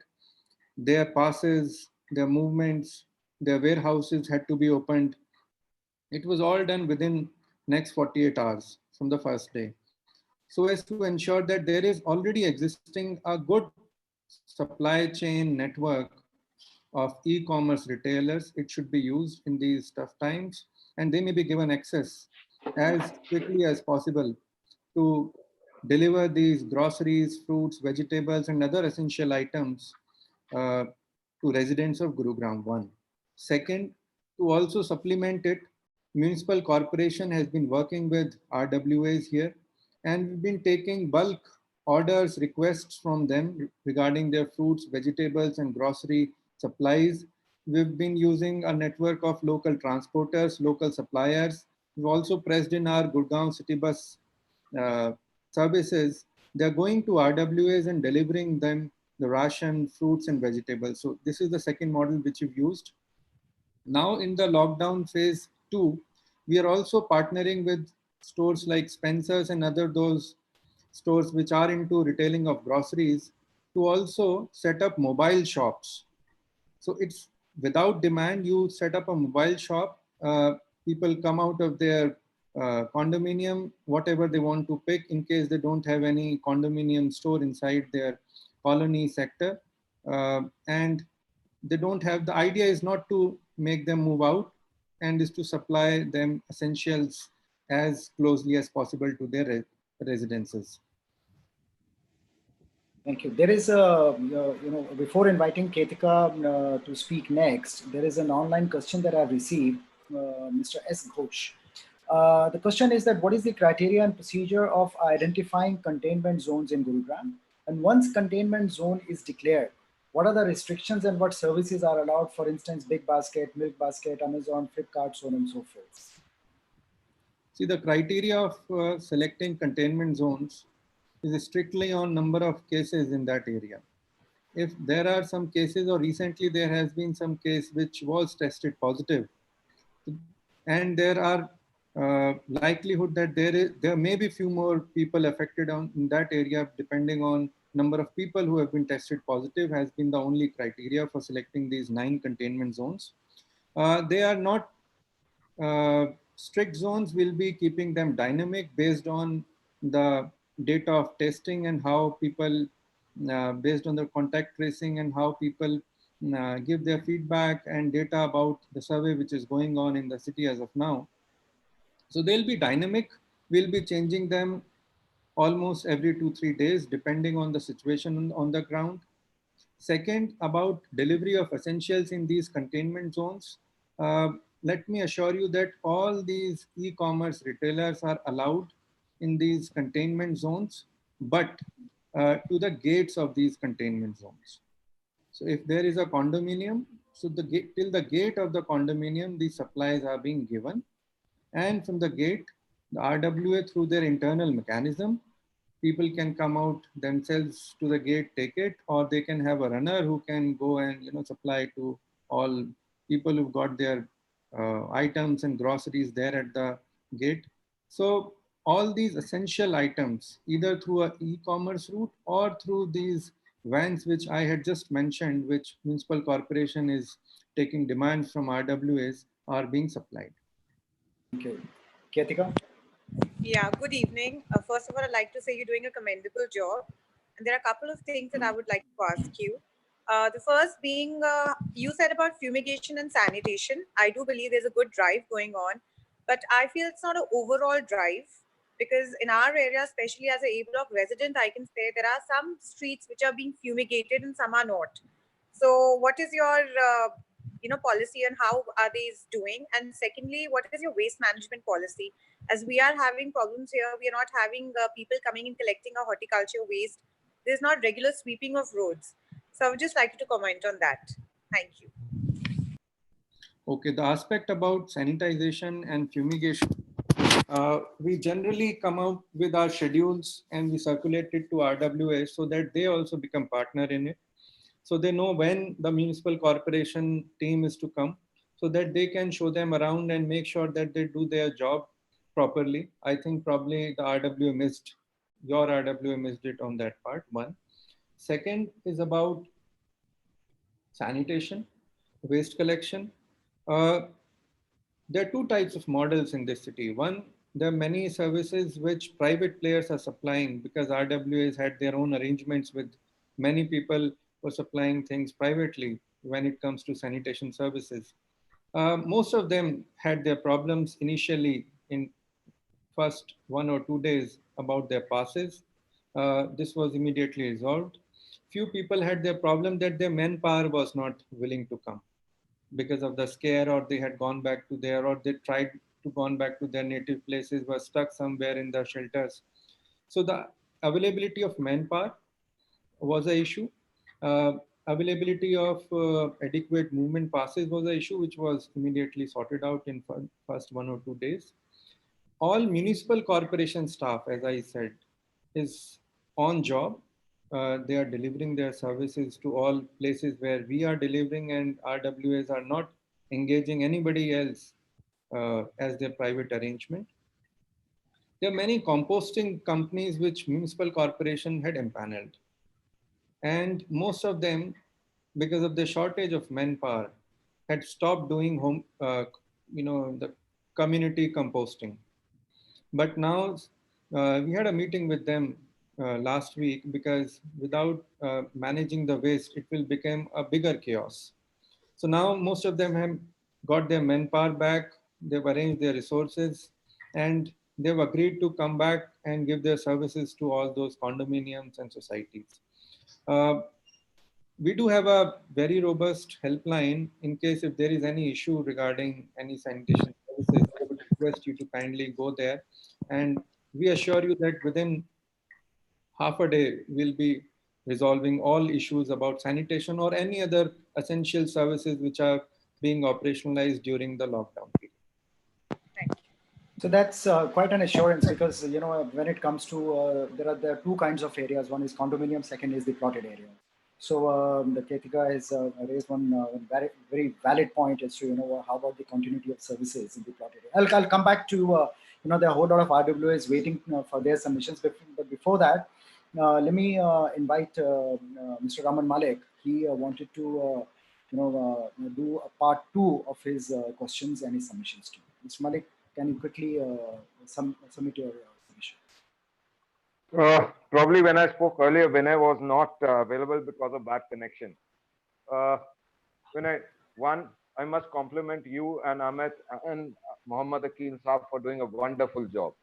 their passes, their movements, their warehouses had to be opened. It was all done within next 48 hours from the first day, so as to ensure that there is already existing a good supply chain network of e-commerce retailers. It should be used in these tough times, and they may be given access as quickly as possible to deliver these groceries, fruits, vegetables, and other essential items to residents of Gurugram 1. Second, to also supplement it, Municipal Corporation has been working with RWAs here, and we've been taking bulk orders, requests from them regarding their fruits, vegetables, and grocery supplies. We've been using a network of local transporters, local suppliers. We've also pressed in our Gurgaon city bus services. They're going to RWAs and delivering them the ration, fruits, and vegetables. So this is the second model which we've used. Now in the lockdown phase 2, we are also partnering with stores like Spencer's and other those stores which are into retailing of groceries to also set up mobile shops. So it's without demand, you set up a mobile shop, people come out of their condominium, whatever they want to pick in case they don't have any condominium store inside their colony sector. And they don't have, the idea is not to make them move out and is to supply them essentials as closely as possible to their residences. Thank you. There is a, before inviting Ketika to speak next, there is an online question that I've received, Mr. SKOCH. The question is that what is the criteria and procedure of identifying containment zones in Gurugram? And once containment zone is declared, what are the restrictions and what services are allowed? For instance, Big Basket, Milk Basket, Amazon, Flipkart, so on and so forth. See, the criteria of selecting containment zones is strictly on number of cases in that area. If there are some cases, or recently there has been some case which was tested positive, and there are likelihood that there may be few more people affected in that area, depending on number of people who have been tested positive, has been the only criteria for selecting these 9 containment zones. They are not strict zones. Will be keeping them dynamic based on the data of testing and how people, based on the contact tracing and how people give their feedback and data about the survey which is going on in the city as of now. So they'll be dynamic. We'll be changing them almost every 2-3 days, depending on the situation on the ground. Second, about delivery of essentials in these containment zones. Let me assure you that all these e-commerce retailers are allowed in these containment zones, but to the gates of these containment zones. So if there is a condominium, so till the gate of the condominium, these supplies are being given. And from the gate, the RWA, through their internal mechanism, people can come out themselves to the gate, take it, or they can have a runner who can go and supply to all people who've got their items and groceries there at the gate. So all these essential items, either through an e-commerce route or through these vans which I had just mentioned, which Municipal Corporation is taking demands from RWAs, are being supplied. Thank you. Ketika? Yeah, good evening. First of all, I'd like to say you're doing a commendable job. And there are a couple of things that I would like to ask you. The first being, you said about fumigation and sanitation. I do believe there's a good drive going on, but I feel it's not an overall drive because in our area, especially as a A block resident, I can say there are some streets which are being fumigated and some are not. So what is your policy and how are these doing? And secondly, what is your waste management policy? As we are having problems here, we are not having people coming and collecting our horticulture waste. There's not regular sweeping of roads. So I would just like you to comment on that. Thank you. Okay, the aspect about sanitization and fumigation, we generally come out with our schedules and we circulate it to RWAs so that they also become partner in it. So they know when the municipal corporation team is to come so that they can show them around and make sure that they do their job properly. I think probably the RWA missed, your RWA missed it on that part, one. Second is about sanitation, waste collection. There are two types of models in this city. One, there are many services which private players are supplying because RWAs had their own arrangements with many people who are supplying things privately when it comes to sanitation services. Most of them had their problems initially in first 1 or 2 days about their passes. This was immediately resolved. Few people had their problem that their manpower was not willing to come because of the scare, or they had gone back to their, or they tried to gone back to their native places, were stuck somewhere in the shelters. So the availability of manpower was an issue. Availability of adequate movement passes was an issue, which was immediately sorted out in first 1 or 2 days. All municipal corporation staff, as I said, is on job. They are delivering their services to all places where we are delivering, and RWAs are not engaging anybody else as their private arrangement. There are many composting companies which municipal corporation had empaneled. And most of them, because of the shortage of manpower, had stopped doing the community composting. But now we had a meeting with them last week because without managing the waste, it will become a bigger chaos. So now most of them have got their manpower back, they've arranged their resources, and they've agreed to come back and give their services to all those condominiums and societies. We do have a very robust helpline in case if there is any issue regarding any sanitation services. I would request you to kindly go there, and we assure you that within half a day we'll be resolving all issues about sanitation or any other essential services which are being operationalized during the lockdown period. So that's quite an assurance because, when it comes to, there are two kinds of areas. One is condominium, second is the plotted area. So the Ketika has raised one very, very valid point as to, how about the continuity of services in the plotted area. I'll come back to, there are a whole lot of RWAs waiting for their submissions. But before that, let me invite Mr. Raman Malik. He wanted to, do a part 2 of his questions and his submissions too. Mr. Malik, can you quickly submit your submission? Probably when I spoke earlier, Vinay was not available because of bad connection. Vinay, one, I must compliment you and Amit and Muhammad Akil Saab for doing a wonderful job.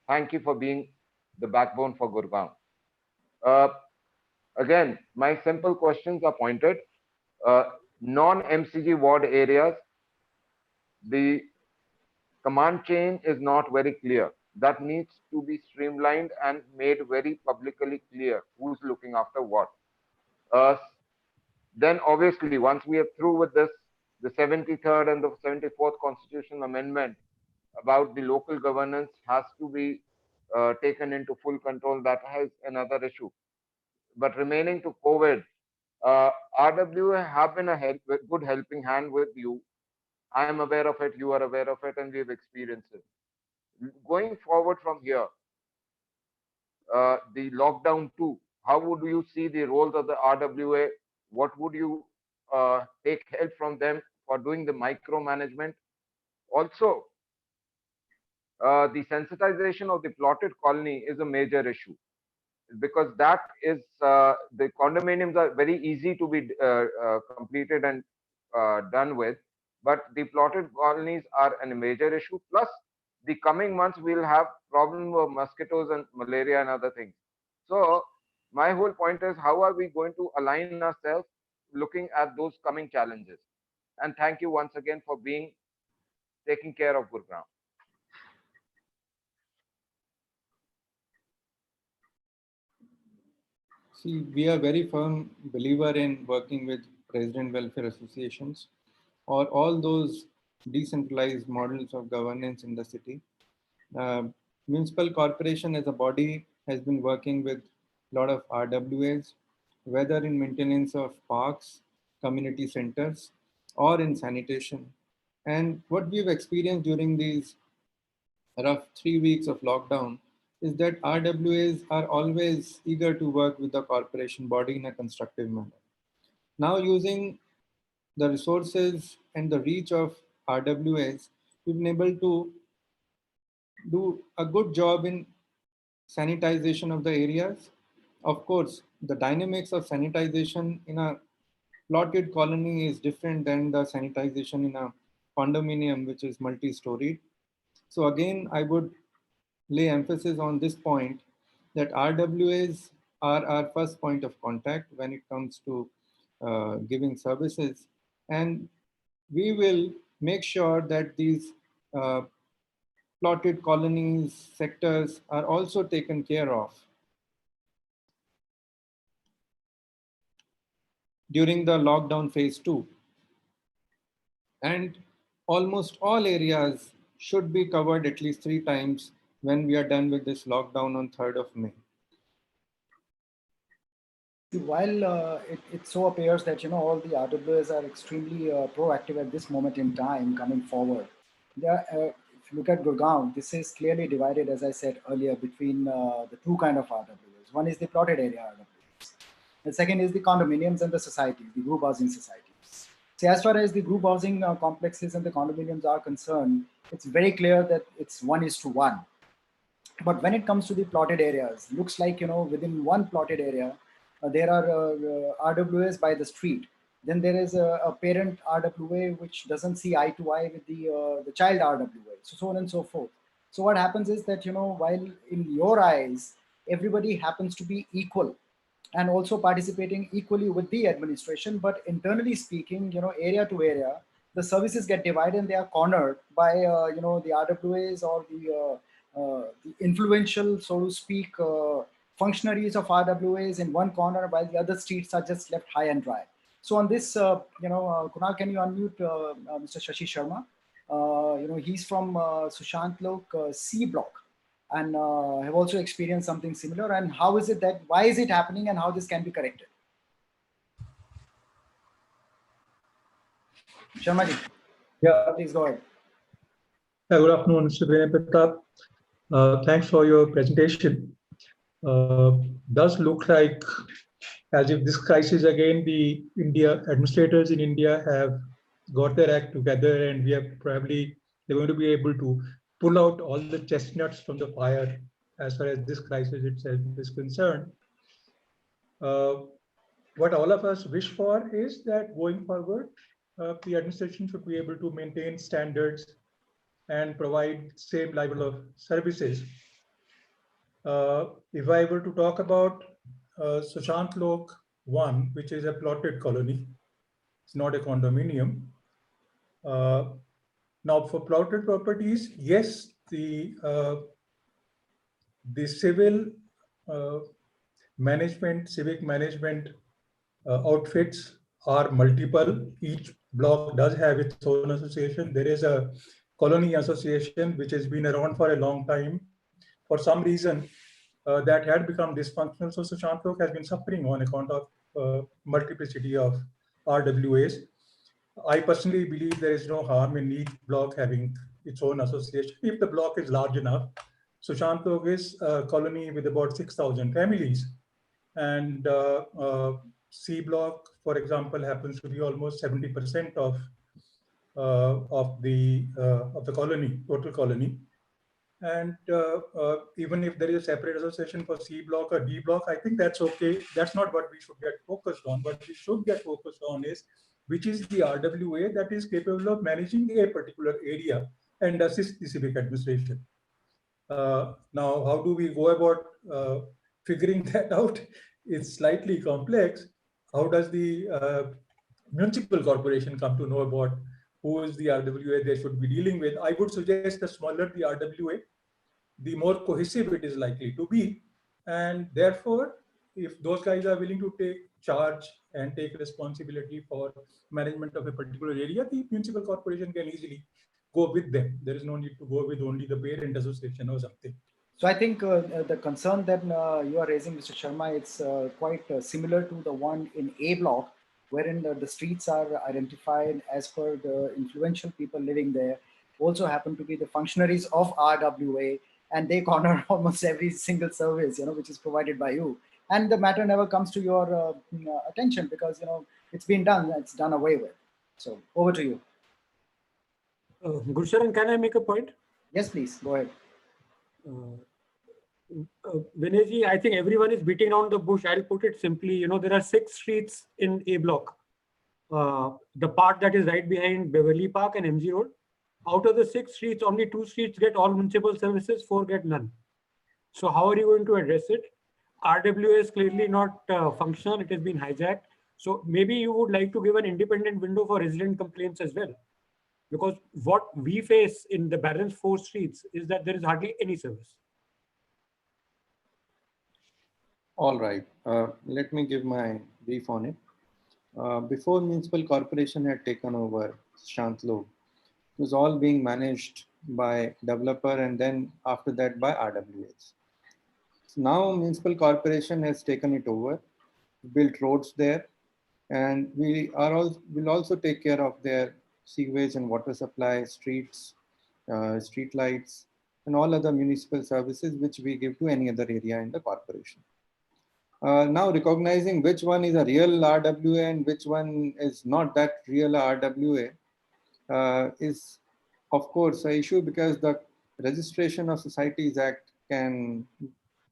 Thank you for being the backbone for Gurugram. Again, my simple questions are pointed. Non-MCG ward areas, the command chain is not very clear. That needs to be streamlined and made very publicly clear who's looking after what. Then obviously, once we are through with this, the 73rd and the 74th Constitutional Amendment about the local governance has to be taken into full control. That has another issue. But remaining to COVID, RWA have been a good helping hand with you. I am aware of it, you are aware of it, and we have experienced it. Going forward from here, the lockdown 2, how would you see the roles of the RWA? What would you take help from them for doing the micromanagement? Also, the sensitization of the plotted colony is a major issue. because that is the condominiums are very easy to be completed and done with, but the plotted colonies are a major issue. Plus, the coming months we'll have problem of mosquitoes and malaria and other things. So my whole point is, how are we going to align ourselves looking at those coming challenges? And thank you once again for taking care of Gurugram. See, we are very firm believer in working with resident welfare associations or all those decentralized models of governance in the city. Municipal corporation as a body has been working with a lot of RWAs, whether in maintenance of parks, community centers, or in sanitation. And what we've experienced during these rough 3 weeks of lockdown is that RWAs are always eager to work with the corporation body in a constructive manner. Now, using the resources and the reach of RWAs, we've been able to do a good job in sanitization of the areas. Of course, the dynamics of sanitization in a plotted colony is different than the sanitization in a condominium, which is multi-storied. So again, I would lay emphasis on this point that RWAs are our first point of contact when it comes to giving services. And we will make sure that these plotted colonies, sectors are also taken care of during the lockdown phase 2. And almost all areas should be covered at least 3 times when we are done with this lockdown on 3rd of May. While it so appears that all the RWAs are extremely proactive at this moment in time coming forward, if you look at Gurugram, this is clearly divided, as I said earlier, between the two kind of RWAs. One is the plotted area RWAs. The second is the condominiums and the societies, the group housing societies. So as far as the group housing complexes and the condominiums are concerned, it's very clear that it's 1:1. But when it comes to the plotted areas, looks like, within one plotted area, there are RWAs by the street. Then there is a parent RWA which doesn't see eye to eye with the child RWA, so on and so forth. So what happens is that, while in your eyes, everybody happens to be equal and also participating equally with the administration, but internally speaking, area to area, the services get divided and they are cornered by, the RWAs or the influential, so to speak, functionaries of RWAs in one corner, while the other streets are just left high and dry. So on this, Kunal, can you unmute Mr. Shashi Sharma? He's from Sushant Lok C block and have also experienced something similar. And how is it that, why is it happening and how this can be corrected? Sharma ji. Yeah. Please go ahead. Good afternoon, Mr. Vinay Partap. Thanks for your presentation. Does look like as if this crisis again, the administrators in India have got their act together, and they're going to be able to pull out all the chestnuts from the fire as far as this crisis itself is concerned. What all of us wish for is that going forward, the administration should be able to maintain standards and provide same level of services. If I were to talk about Sushant Lok 1, which is a plotted colony, it's not a condominium. Now for plotted properties, yes, the civil management, civic management outfits are multiple. Each block does have its own association. There is a colony association which has been around for a long time. For some reason, that had become dysfunctional. So Sushant Lok has been suffering on account of multiplicity of RWAs. I personally believe there is no harm in each block having its own association if the block is large enough. Sushant Lok is a colony with about 6,000 families, and C block, for example, happens to be almost 70% of the colony, total colony. And even if there is a separate association for C block or D block, I think that's okay. That's not what we should get focused on. What we should get focused on is which is the RWA that is capable of managing a particular area and assist the civic administration. Now, how do we go about figuring that out? It's slightly complex. How does the municipal corporation come to know about who is the RWA they should be dealing with? I would suggest the smaller the RWA, the more cohesive it is likely to be. And therefore, if those guys are willing to take charge and take responsibility for management of a particular area, the municipal corporation can easily go with them. There is no need to go with only the parent association or something. So I think the concern that you are raising, Mr. Sharma, it's quite similar to the one in A block, wherein the streets are identified as per the influential people living there, also happen to be the functionaries of RWA, and they corner almost every single service, which is provided by you. And the matter never comes to your attention because, it's been done, it's done away with. So over to you. Gursharan, can I make a point? Yes, please, go ahead. Vinay, I think everyone is beating around the bush. I'll put it simply, there are 6 streets in A block. The part that is right behind Beverly Park and MG Road. Out of the 6 streets, only 2 streets get all municipal services, 4 get none. So how are you going to address it? RWA is clearly not functional. It has been hijacked. So maybe you would like to give an independent window for resident complaints as well. Because what we face in the balance 4 streets is that there is hardly any service. All right. Let me give my brief on it. Before Municipal Corporation had taken over Shantlo, it was all being managed by developer and then after that by RWAs. So now Municipal Corporation has taken it over, built roads there, and will also take care of their sewage and water supply, streets, street lights, and all other municipal services which we give to any other area in the corporation. Now recognizing which one is a real RWA and which one is not that real RWA is of course an issue because the Registration of Societies Act can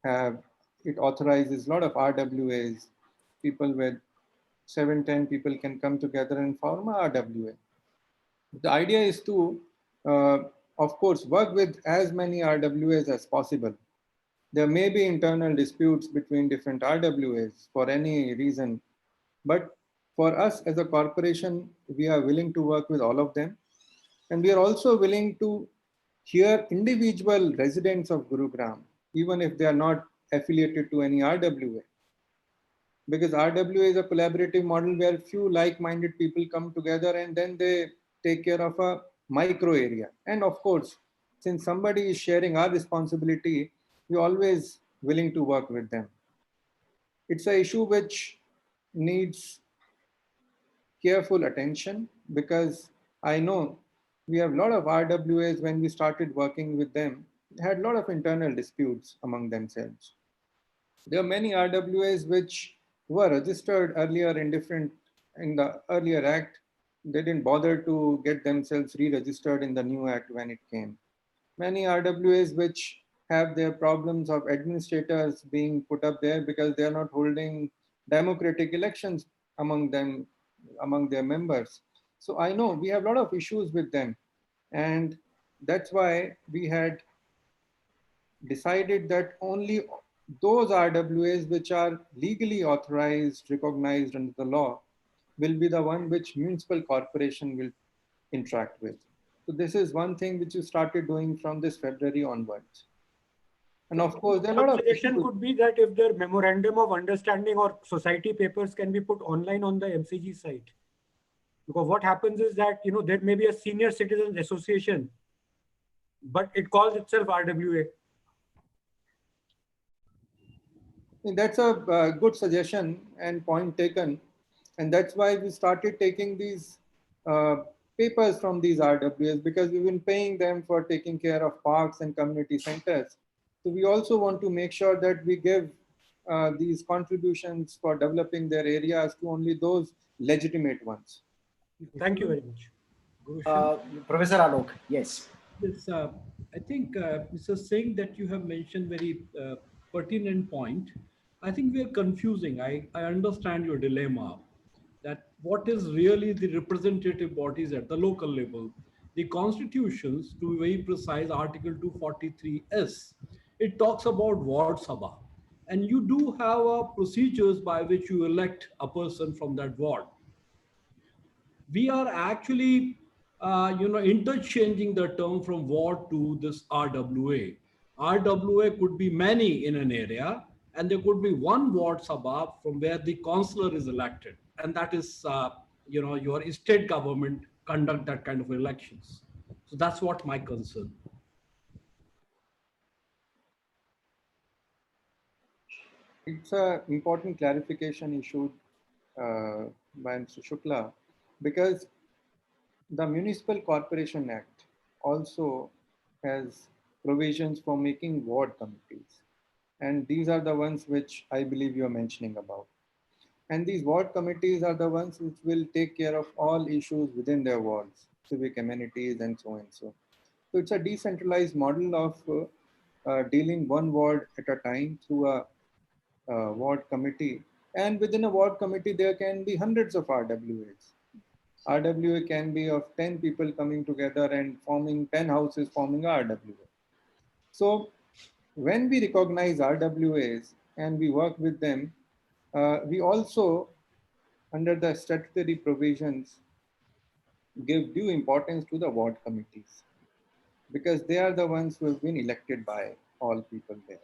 have, it authorizes a lot of RWAs. People with 7-10 people can come together and form a RWA. The idea is to, of course, work with as many RWAs as possible. There may be internal disputes between different RWAs for any reason, but for us as a corporation, we are willing to work with all of them. And we are also willing to hear individual residents of Gurugram, even if they are not affiliated to any RWA. Because RWA is a collaborative model where few like-minded people come together and then they take care of a micro area. And of course, since somebody is sharing our responsibility, we're always willing to work with them. It's an issue which needs careful attention because I know we have a lot of RWAs when we started working with them, had a lot of internal disputes among themselves. There are many RWAs which were registered earlier in the earlier act. They didn't bother to get themselves re-registered in the new act when it came. Many RWAs which have their problems of administrators being put up there because they are not holding democratic elections among them, among their members. So I know we have a lot of issues with them. And that's why we had decided that only those RWAs which are legally authorized, recognized under the law, will be the one which municipal corporation will interact with. So this is one thing which you started doing from this February onwards. And of course, there are a lot of suggestion could be that if their memorandum of understanding or society papers can be put online on the MCG site. Because what happens is that, there may be a senior citizens association, but it calls itself RWA. That's a good suggestion and point taken. And that's why we started taking these papers from these RWAs because we've been paying them for taking care of parks and community centers. So we also want to make sure that we give these contributions for developing their areas to only those legitimate ones. Thank you very much. Professor Alok, yes. Yes, I think, Mr. Singh, that you have mentioned very pertinent point. I think we are confusing. I understand your dilemma that what is really the representative bodies at the local level. The constitutions, to be very precise, Article 243S, it talks about Ward Sabha. And you do have procedures by which you elect a person from that ward. We are actually interchanging the term from ward to this RWA. RWA could be many in an area, and there could be one ward sabha from where the councillor is elected, and that is your state government conduct that kind of elections. So that's what my concern. It's an important clarification issued by Mr. Shukla, because the Municipal Corporation Act also has provisions for making ward committees. And these are the ones which I believe you're mentioning about. And these ward committees are the ones which will take care of all issues within their wards, civic amenities and so and so. So it's a decentralized model of dealing one ward at a time through a ward committee. And within a ward committee, there can be hundreds of RWAs. RWA can be of 10 people coming together and forming 10 houses forming a RWA. So when we recognize RWAs and we work with them, we also, under the statutory provisions, give due importance to the ward committees, because they are the ones who have been elected by all people there.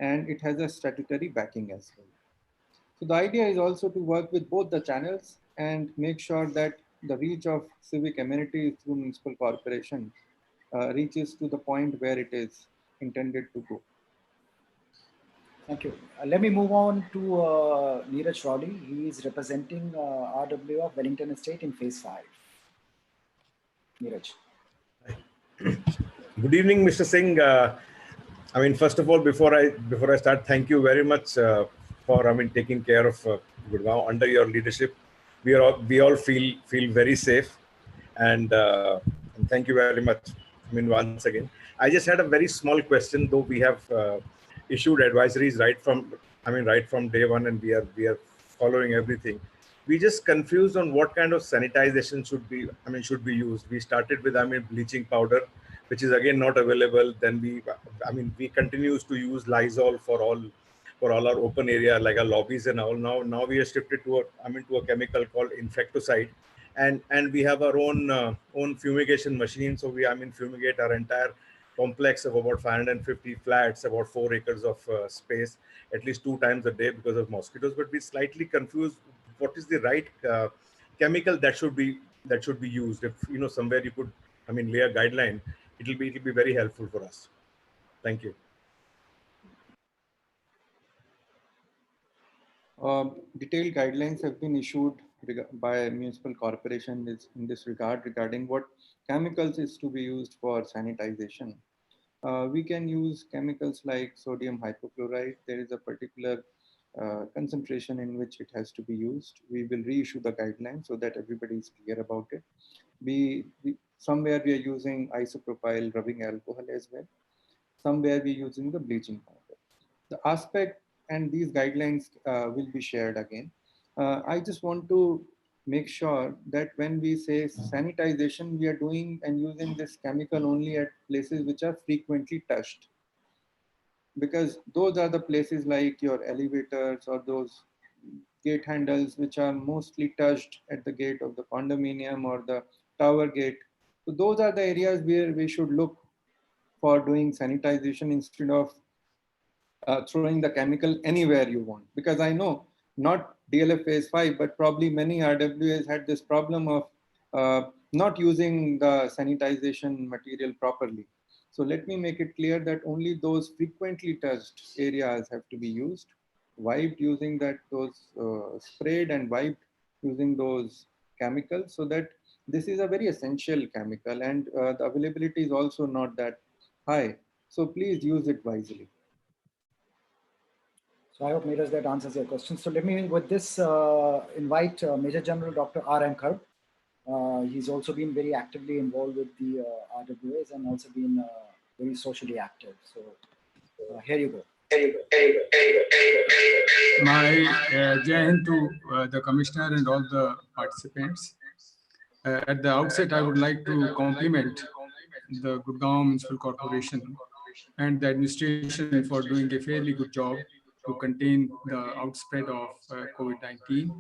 And it has a statutory backing as well. So the idea is also to work with both the channels and make sure that the reach of civic amenities through municipal corporation reaches to the point where it is intended to go. Thank you. Let me move on to Neeraj Rowley. He is representing RWA of Wellington Estate in Phase 5. Neeraj. Good evening, Mr. Singh. I mean, first of all, before I start, thank you very much for taking care of Gurugram under your leadership. We all feel very safe, and thank you very much. I mean, once again, I just had a very small question. Though we have issued advisories right from day one, and we are following everything. We just confused on what kind of sanitization should be used. We started with bleaching powder, which is again not available. Then we continues to use Lysol for all our open area like our lobbies and all. Now we are shifted to a chemical called insecticide, and we have our own fumigation machine. So we fumigate our entire complex of about 550 flats, about 4 acres of space, at least 2 times a day because of mosquitoes. But we slightly confused what is the right chemical that should be used. If somewhere you could lay a guideline, it'll be very helpful for us. Thank you. Detailed guidelines have been issued by municipal corporation in this regard regarding what chemicals is to be used for sanitization. We can use chemicals like sodium hypochlorite. There is a particular concentration in which it has to be used. We will reissue the guidelines so that everybody is clear about it. Somewhere we are using isopropyl rubbing alcohol as well. Somewhere we are using the bleaching powder. The aspect and these guidelines will be shared again. I just want to make sure that when we say sanitization, we are doing and using this chemical only at places which are frequently touched. Because those are the places like your elevators or those gate handles which are mostly touched at the gate of the condominium or the tower gate. So those are the areas where we should look for doing sanitization instead of throwing the chemical anywhere you want. Because I know not DLF phase 5, but probably many RWAs had this problem of not using the sanitization material properly. So let me make it clear that only those frequently touched areas have to be used, wiped using those sprayed and wiped using those chemicals, so that this is a very essential chemical and the availability is also not that high. So please use it wisely. So I hope, Neeraj, that answers your question. So let me, with this, invite Major General Dr. R. M. Kharb. He's also been very actively involved with the RWAs and also been very socially active. So here you go. My Jai Hind to the Commissioner and all the participants. At the outset, I would like to compliment the Gurugram Municipal Corporation and the administration for doing a fairly good job to contain the outspread of COVID-19.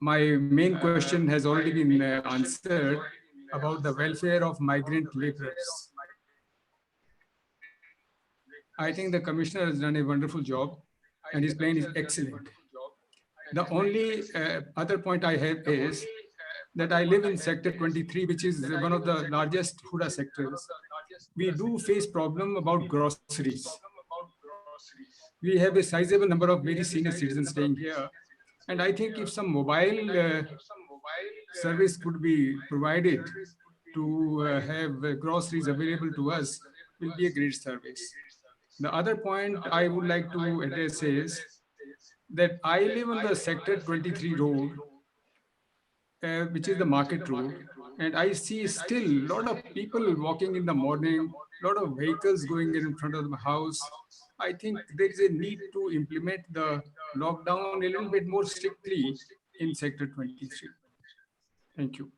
My main question has already been answered about the welfare of migrant laborers. I think the Commissioner has done a wonderful job and his plan is excellent. The only other point I have is that I live in sector 23, which is one of the largest Huda sectors. We do face problem about groceries. We have a sizable number of very senior citizens staying here. And I think if some mobile service could be provided to have groceries available to us, will be a great service. The other point I would like to address is that I live on the sector 23 road, which is the market road, and I see still a lot of people walking in the morning, a lot of vehicles going in front of the house. I think there is a need to implement the lockdown a little bit more strictly in sector 23. Thank you.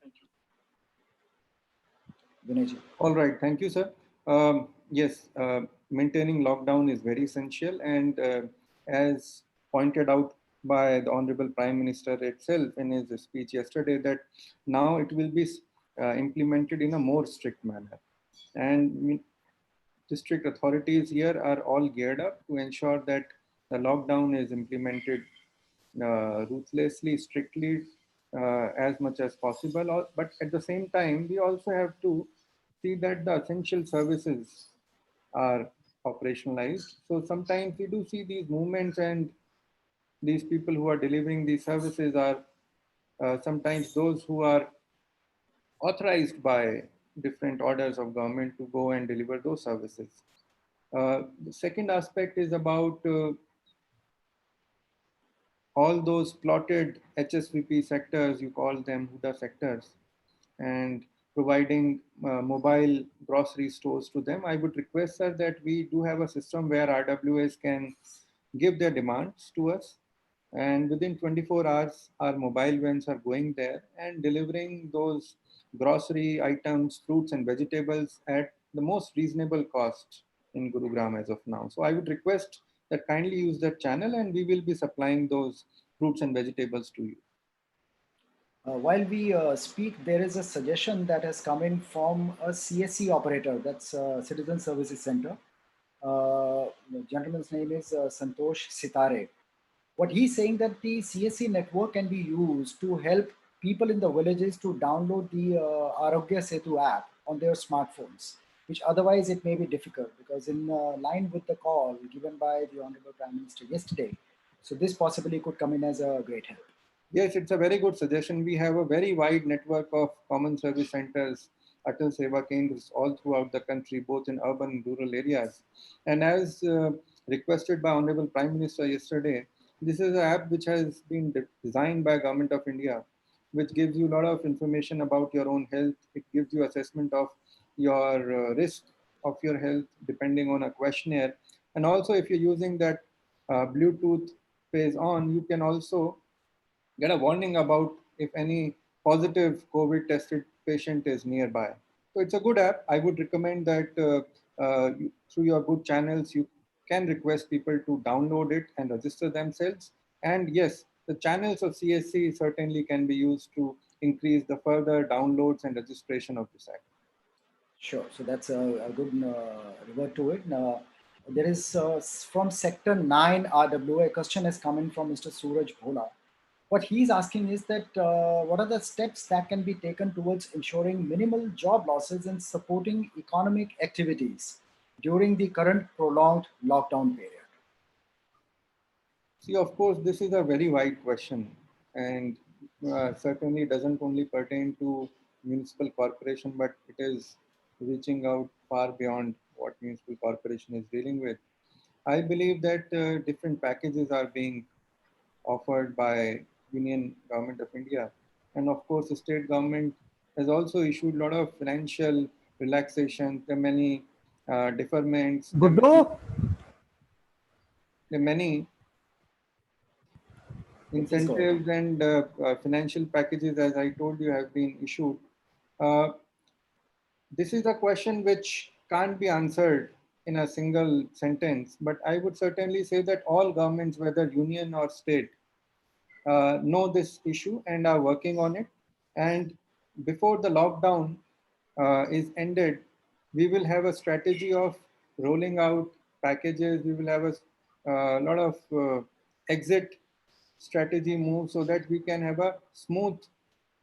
Vinay. All right, thank you, sir. Yes, maintaining lockdown is very essential, and as pointed out by the Honorable Prime Minister itself in his speech yesterday, that now it will be implemented in a more strict manner. And district authorities here are all geared up to ensure that the lockdown is implemented ruthlessly, strictly, as much as possible. But at the same time, we also have to see that the essential services are operationalized. So sometimes we do see these movements, and these people who are delivering these services are sometimes those who are authorized by different orders of government to go and deliver those services. The second aspect is about all those plotted HSVP sectors, you call them Huda sectors, and providing mobile grocery stores to them. I would request, sir, that we do have a system where RWAs can give their demands to us, and within 24 hours, our mobile vans are going there and delivering those grocery items, fruits and vegetables at the most reasonable cost in Gurugram as of now. So I would request that kindly use that channel, and we will be supplying those fruits and vegetables to you. While we speak, there is a suggestion that has come in from a CSC operator, that's Citizen Services Center. The gentleman's name is Santosh Sitare. What he's saying that the CSC network can be used to help people in the villages to download the Arogya Setu app on their smartphones, which otherwise it may be difficult, because in line with the call given by the Honorable Prime Minister yesterday, so this possibly could come in as a great help. Yes, it's a very good suggestion. We have a very wide network of common service centers, Atal Seva Kendras, all throughout the country, both in urban and rural areas. And as requested by Honorable Prime Minister yesterday, this is an app which has been designed by Government of India, which gives you a lot of information about your own health. It gives you assessment of your risk of your health depending on a questionnaire. And also, if you're using that Bluetooth phase on, you can also get a warning about if any positive COVID tested patient is nearby. So it's a good app. I would recommend that through your good channels, you can request people to download it and register themselves. And yes, the channels of CSC certainly can be used to increase the further downloads and registration of this app. Sure. So that's a good revert to it. There is from Sector 9 RWA, a question has come in from Mr. Suraj Bhola. What he's asking is that what are the steps that can be taken towards ensuring minimal job losses and supporting economic activities during the current prolonged lockdown period? See, of course, this is a very wide question, and certainly doesn't only pertain to municipal corporation, but it is reaching out far beyond what municipal corporation is dealing with. I believe that different packages are being offered by Union Government of India, And of course, the state government has also issued a lot of financial relaxation. There are many deferments. There are many incentives and financial packages, as I told you, have been issued. This is a question which can't be answered in a single sentence, but I would certainly say that all governments, whether union or state, know this issue and are working on it. And before the lockdown is ended, we will have a strategy of rolling out packages. We will have a lot of exit strategy moves so that we can have a smooth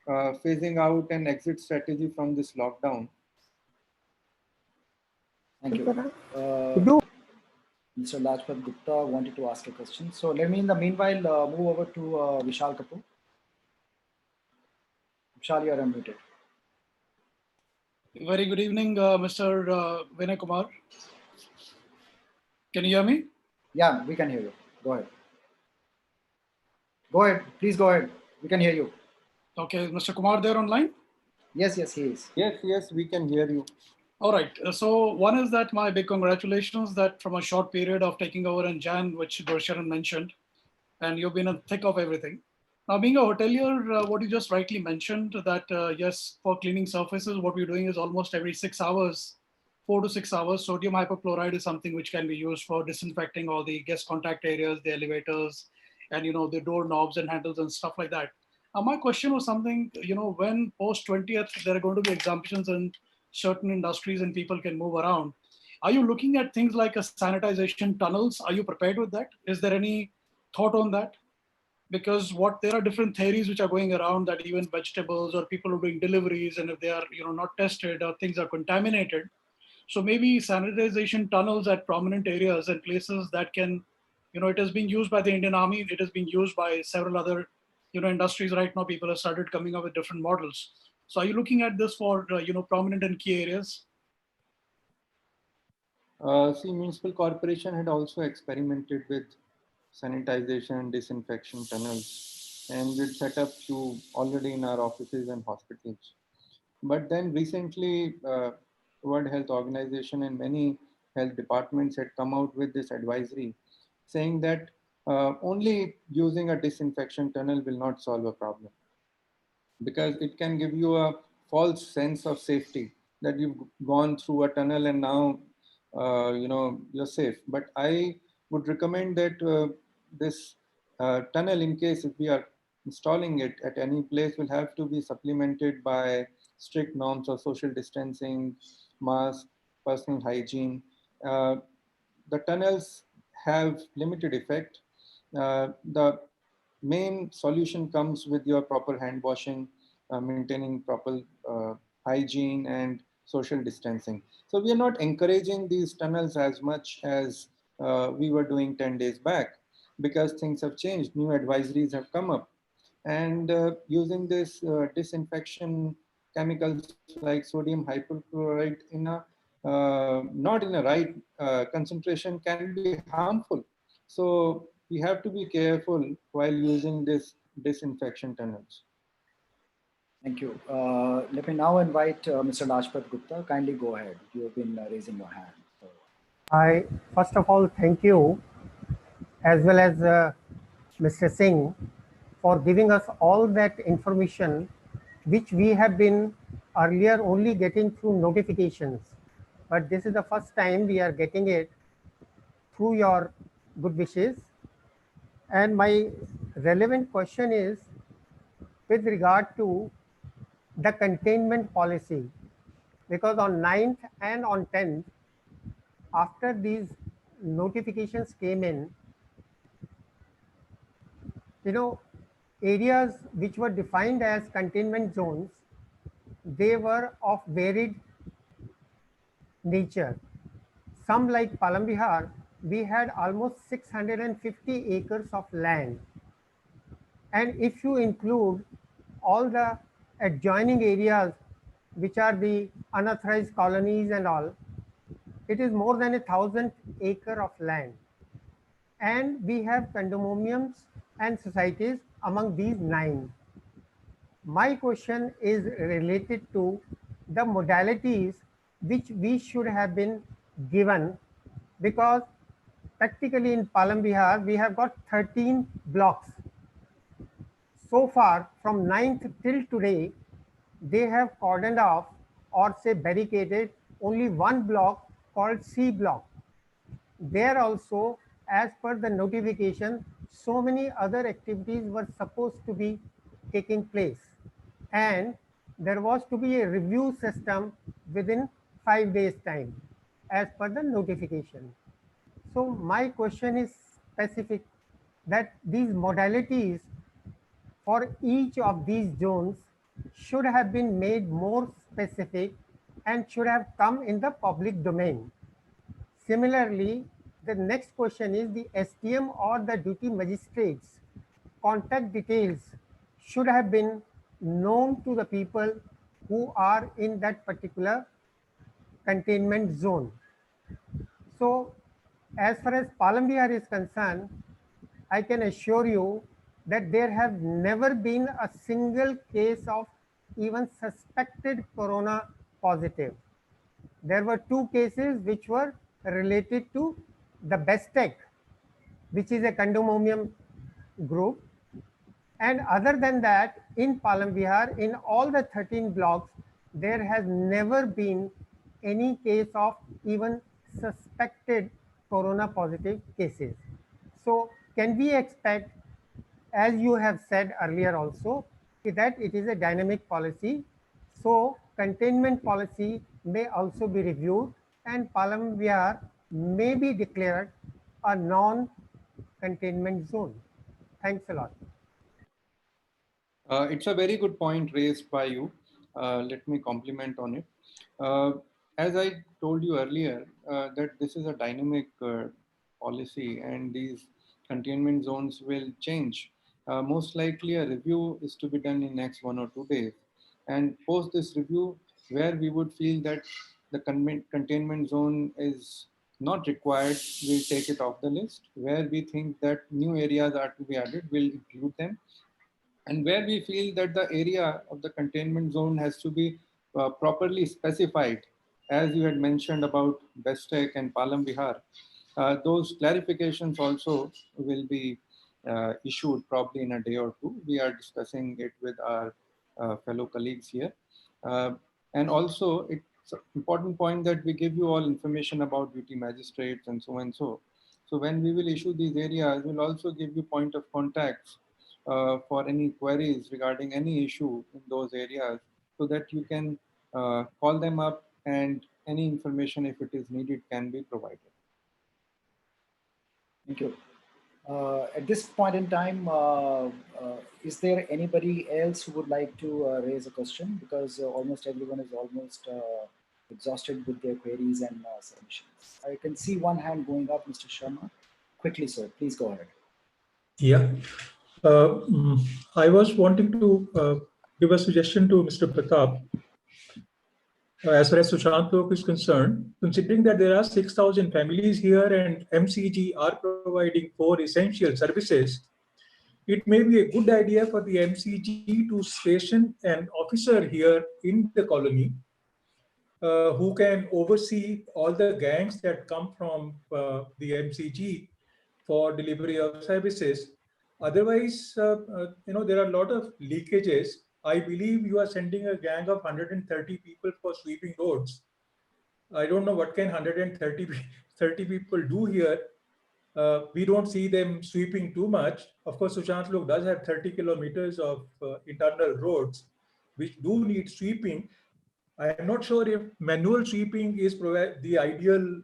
phasing out and exit strategy from this lockdown. Thank you. Mr. Lajpat Gupta wanted to ask a question. So let me, in the meanwhile, move over to Vishal Kapoor. Vishal, you are unmuted. Very good evening, Mr. Vinay Kumar. Can you hear me? Yeah, we can hear you. Go ahead. Go ahead. Please go ahead. We can hear you. Okay, is Mr. Kumar there online? Yes, yes, he is. Yes, we can hear you. All right. So one is that my big congratulations that from a short period of taking over in Jan, which Gursharan mentioned, and you've been in the thick of everything. Now, being a hotelier, what you just rightly mentioned that yes, for cleaning surfaces, what we're doing is almost every 6 hours, 4 to 6 hours, sodium hypochlorite is something which can be used for disinfecting all the guest contact areas, the elevators, and the door knobs and handles and stuff like that. Now, my question was something, when post 20th, there are going to be exemptions in certain industries and people can move around. Are you looking at things like a sanitization tunnels? Are you prepared with that? Is there any thought on that? Because there are different theories which are going around that even vegetables or people are doing deliveries, and if they are not tested or things are contaminated, so maybe sanitization tunnels at prominent areas and places that can, it has been used by the Indian Army, it has been used by several other industries right now. People have started coming up with different models. So are you looking at this for prominent and key areas? See, Municipal Corporation had also experimented with sanitization and disinfection tunnels, and we'd set up few already in our offices and hospitals. But then recently, World Health Organization and many health departments had come out with this advisory saying that only using a disinfection tunnel will not solve a problem, because it can give you a false sense of safety that you've gone through a tunnel and now you're safe. But I would recommend that this tunnel, in case if we are installing it at any place, will have to be supplemented by strict norms of social distancing, mask, personal hygiene. The tunnels have limited effect. The main solution comes with your proper hand washing, maintaining proper hygiene and social distancing. So we are not encouraging these tunnels as much as we were doing 10 days back, because things have changed. New advisories have come up, and using this disinfection chemicals like sodium hypochlorite in a not in a right concentration can be harmful. So we have to be careful while using this disinfection tunnels. Thank you. Let me now invite Mr. Lajpat Gupta. Kindly go ahead. You have been raising your hand. So. I first of all thank you, as well as Mr. Singh, for giving us all that information which we have been earlier only getting through notifications. But this is the first time we are getting it through your good wishes. And my relevant question is with regard to the containment policy, because on 9th and on 10th, after these notifications came in, areas which were defined as containment zones, they were of varied nature. Some like Palambihar, we had almost 650 acres of land. And if you include all the adjoining areas, which are the unauthorized colonies and all, it is more than 1,000 acres of land. And we have condominiums and societies among these 9. my question is related to the modalities which we should have been given, because practically in Palam Vihar, we have got 13 blocks. So far, from 9th till today, they have cordoned off or say barricaded only one block called C block. There also, as per the notification, so many other activities were supposed to be taking place. And there was to be a review system within 5 days time as per the notification. So my question is specific that these modalities for each of these zones should have been made more specific and should have come in the public domain. Similarly, the next question is the STM or the duty magistrates contact details should have been known to the people who are in that particular containment zone. So as far as Palam Vihar is concerned, I can assure you that there have never been a single case of even suspected corona positive. There were 2 cases which were related to the Bestec, which is a condominium group. And other than that, in Palam Vihar, in all the 13 blocks, there has never been any case of even suspected corona positive cases. So can we expect, as you have said earlier also, that it is a dynamic policy? So containment policy may also be reviewed and Palam Vihar may be declared a non-containment zone. Thanks a lot. It's a very good point raised by you. Let me comment on it. As I told you earlier, that this is a dynamic policy and these containment zones will change. Most likely a review is to be done in next 1 or 2 days. And post this review, where we would feel that the containment zone is not required, we'll take it off the list. Where we think that new areas are to be added, we'll include them. And where we feel that the area of the containment zone has to be properly specified, as you had mentioned about Bestec and Palam Vihar, those clarifications also will be issued probably in a day or 2. We are discussing it with our fellow colleagues here. And also, it's an important point that we give you all information about duty magistrates and so and so. So when we will issue these areas, we'll also give you point of contacts for any queries regarding any issue in those areas, so that you can call them up and any information, if it is needed, can be provided. Thank you. At this point in time, is there anybody else who would like to raise a question? Because almost everyone is almost exhausted with their queries and submissions. I can see one hand going up, Mr. Sharma. Quickly, sir, please go ahead. Yeah. I was wanting to give a suggestion to Mr. Partap. As far as Sushant Lok is concerned, considering that there are 6,000 families here and MCG are providing 4 essential services, it may be a good idea for the MCG to station an officer here in the colony who can oversee all the gangs that come from the MCG for delivery of services. Otherwise, there are a lot of leakages. I believe you are sending a gang of 130 people for sweeping roads. I don't know what can 130 people do here. We don't see them sweeping too much. Of course, Sushant Lok does have 30 kilometers of internal roads, which do need sweeping. I am not sure if manual sweeping is the ideal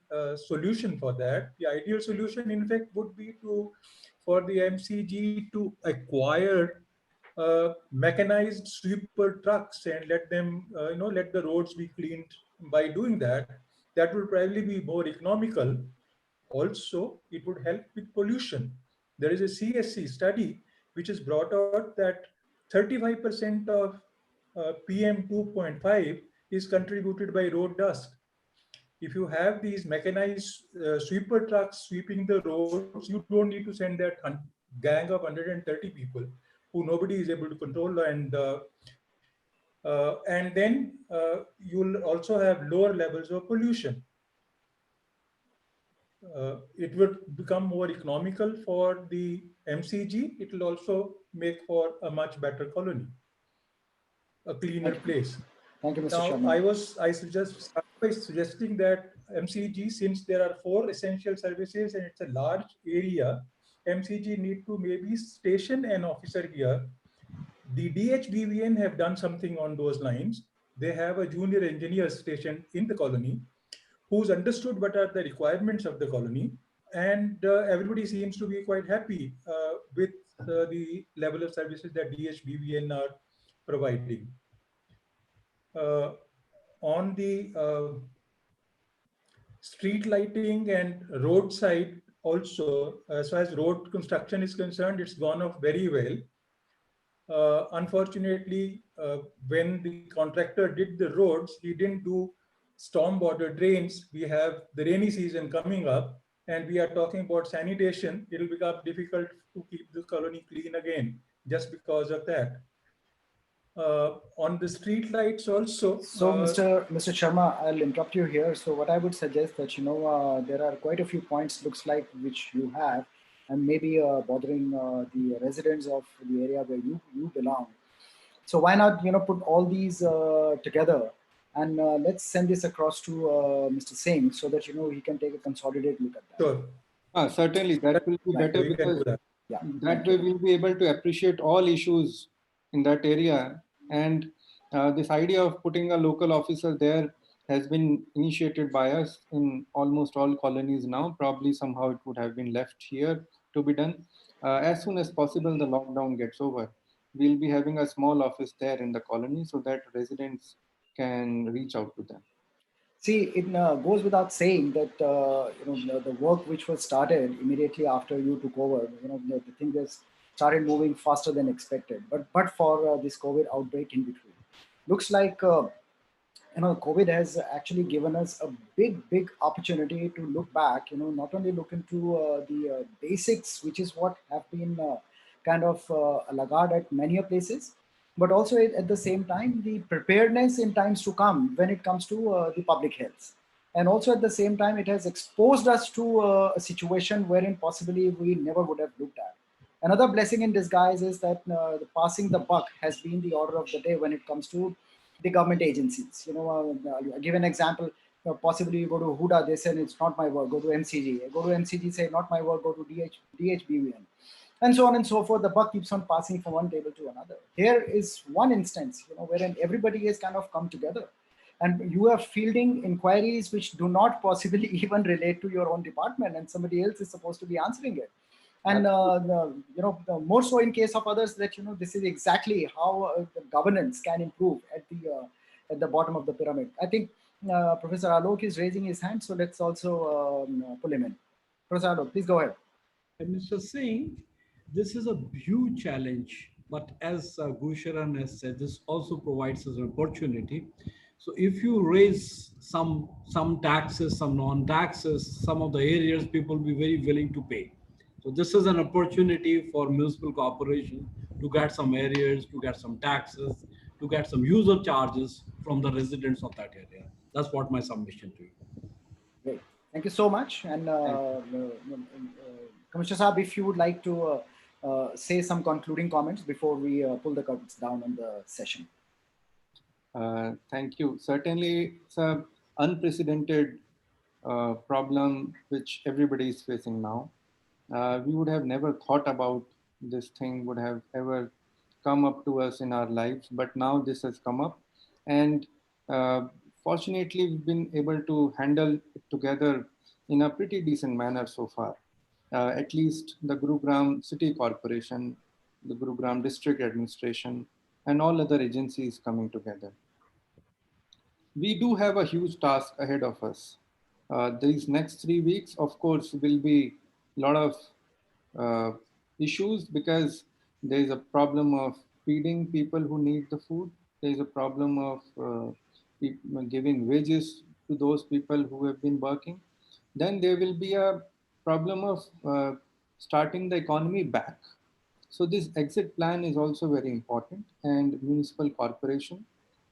solution for that. The ideal solution, in fact, would be for the MCG to acquire mechanized sweeper trucks and let them, let the roads be cleaned by doing that. That would probably be more economical. Also, it would help with pollution. There is a CSC study which has brought out that 35% of PM 2.5 is contributed by road dust. If you have these mechanized sweeper trucks sweeping the roads, you don't need to send that gang of 130 people. who nobody is able to control, and then you'll also have lower levels of pollution. It would become more economical for the MCG. It will also make for a much better colony, a cleaner place. Thank you, Mr. Now, Sharma. I suggest by suggesting that MCG, since there are 4 essential services and it's a large area, MCG need to maybe station an officer here. The DHBVN have done something on those lines. They have a junior engineer stationed in the colony who's understood what are the requirements of the colony, and everybody seems to be quite happy with the level of services that DHBVN are providing. On the street lighting and roadside also, as far as road construction is concerned, it's gone off very well. Unfortunately, when the contractor did the roads, he didn't do storm water drains. We have the rainy season coming up, and we are talking about sanitation. It will become difficult to keep the colony clean again just because of that. On the street lights also. So, Mr. Sharma, I'll interrupt you here. So, what I would suggest that there are quite a few points looks like which you have, and maybe bothering the residents of the area where you belong. So, why not put all these together, and let's send this across to Mr. Singh so that he can take a consolidated look at that. Sure. Certainly, that will be better because that way we'll be able to appreciate all issues in that area. And this idea of putting a local officer there has been initiated by us in almost all colonies now. Probably somehow it would have been left here to be done. As soon as possible, the lockdown gets over, we'll be having a small office there in the colony so that residents can reach out to them. See, it goes without saying that the work which was started immediately after you took over, the thing has started moving faster than expected. But for this COVID outbreak in between, looks like COVID has actually given us a big opportunity to look back. Not only look into the basics, which is what have been kind of laggard at many places, but also at the same time the preparedness in times to come when it comes to the public health. And also at the same time, it has exposed us to a situation wherein possibly we never would have looked at. Another blessing in disguise is that passing the buck has been the order of the day when it comes to the government agencies. I'll give an example. Possibly you go to Huda, they say it's not my work, go to MCG. Go to MCG, say not my work, go to DHBVN. And so on and so forth. The buck keeps on passing from one table to another. Here is one instance, wherein everybody has kind of come together, and you are fielding inquiries which do not possibly even relate to your own department, and somebody else is supposed to be answering it. And more so in case of others, that this is exactly how the governance can improve at the bottom of the pyramid. I think Professor Alok is raising his hand, so let's also pull him in. Professor Alok, please go ahead. And Mr. Singh, this is a huge challenge, but as Gursharan has said, this also provides us an opportunity. So if you raise some taxes, some non-taxes, some of the areas people will be very willing to pay. So this is an opportunity for municipal corporation to get some areas, to get some taxes, to get some user charges from the residents of that area. That's what my submission to you. Great. Thank you so much. And Commissioner Saab, if you would like to say some concluding comments before we pull the curtains down on the session. Thank you. Certainly, it's an unprecedented problem which everybody is facing now. We would have never thought about this thing would have ever come up to us in our lives, but now this has come up, and fortunately we've been able to handle it together in a pretty decent manner so far. At least the Gurugram City Corporation, the Gurugram District Administration, and all other agencies coming together. We do have a huge task ahead of us. These next 3 weeks, of course, will be a lot of issues because there is a problem of feeding people who need the food. There is a problem of giving wages to those people who have been working. Then there will be a problem of starting the economy back. So this exit plan is also very important, and municipal corporation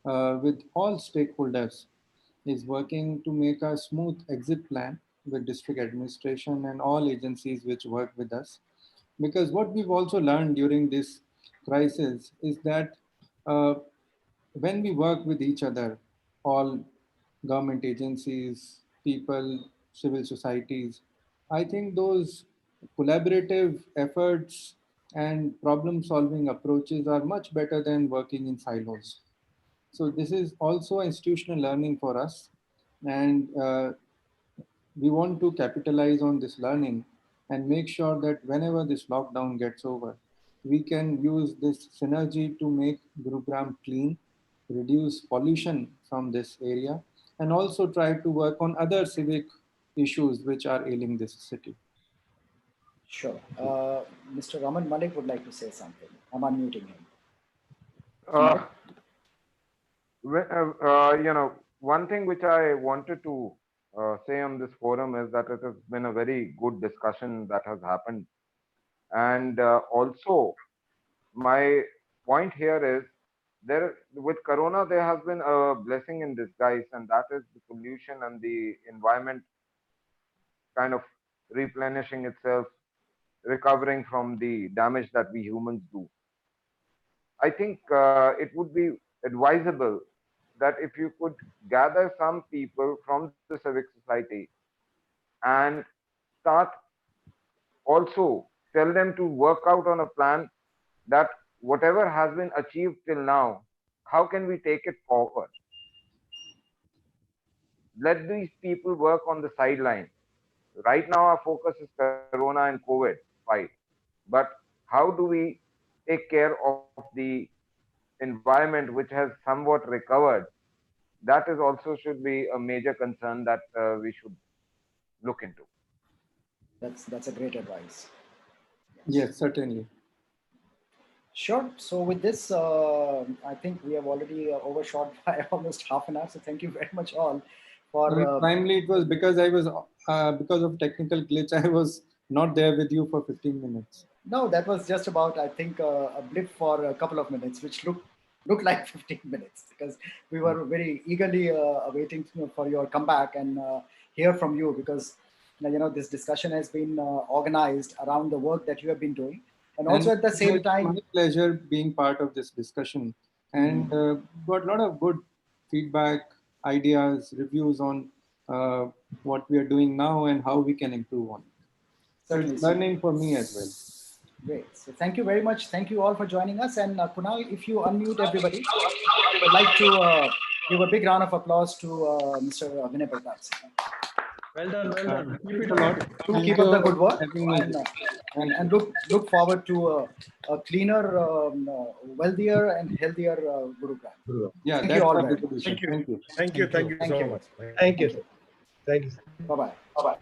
with all stakeholders is working to make a smooth exit plan with district administration and all agencies which work with us. Because what we've also learned during this crisis is that when we work with each other, all government agencies, people, civil societies, I think those collaborative efforts and problem solving approaches are much better than working in silos. So this is also institutional learning for us, and we want to capitalize on this learning and make sure that whenever this lockdown gets over, we can use this synergy to make Gurugram clean, reduce pollution from this area, and also try to work on other civic issues which are ailing this city. Sure. Mr. Raman Malik would like to say something. I'm unmuting him. One thing which I wanted to say on this forum is that it has been a very good discussion that has happened. And also, my point here is, with Corona, there has been a blessing in disguise, and that is the pollution and the environment kind of replenishing itself, recovering from the damage that we humans do. I think it would be advisable that if you could gather some people from the civic society and start also tell them to work out on a plan that whatever has been achieved till now, how can we take it forward? Let these people work on the sideline. Right now, our focus is Corona and COVID fight. But how do we take care of the environment which has somewhat recovered? That is also should be a major concern that we should look into. That's a great advice. Yes, certainly. Sure. So with this, I think we have already overshot by almost half an hour. So thank you very much all for. Primarily, it was because I was because of technical glitch, I was not there with you for 15 minutes. No, that was just about, I think, a blip for a couple of minutes, which looked like 15 minutes, because we were very eagerly awaiting for your comeback and hear from you, because this discussion has been organized around the work that you have been doing, and also at the same time, my pleasure being part of this discussion, and got a lot of good feedback, ideas, reviews on what we are doing now and how we can improve on it. So it's learning for me as well. Great. So thank you very much. Thank you all for joining us. And Kunal, if you unmute everybody, I would like to give a big round of applause to Mr. Vinay Partap Singh. Well done, well done. Keep it up. Keep up the good work, and look forward to a cleaner, wealthier, and healthier Gurugram. Yeah, thank you all very much. Thank you. Thank you so much. Thank you. Thank you. Bye bye.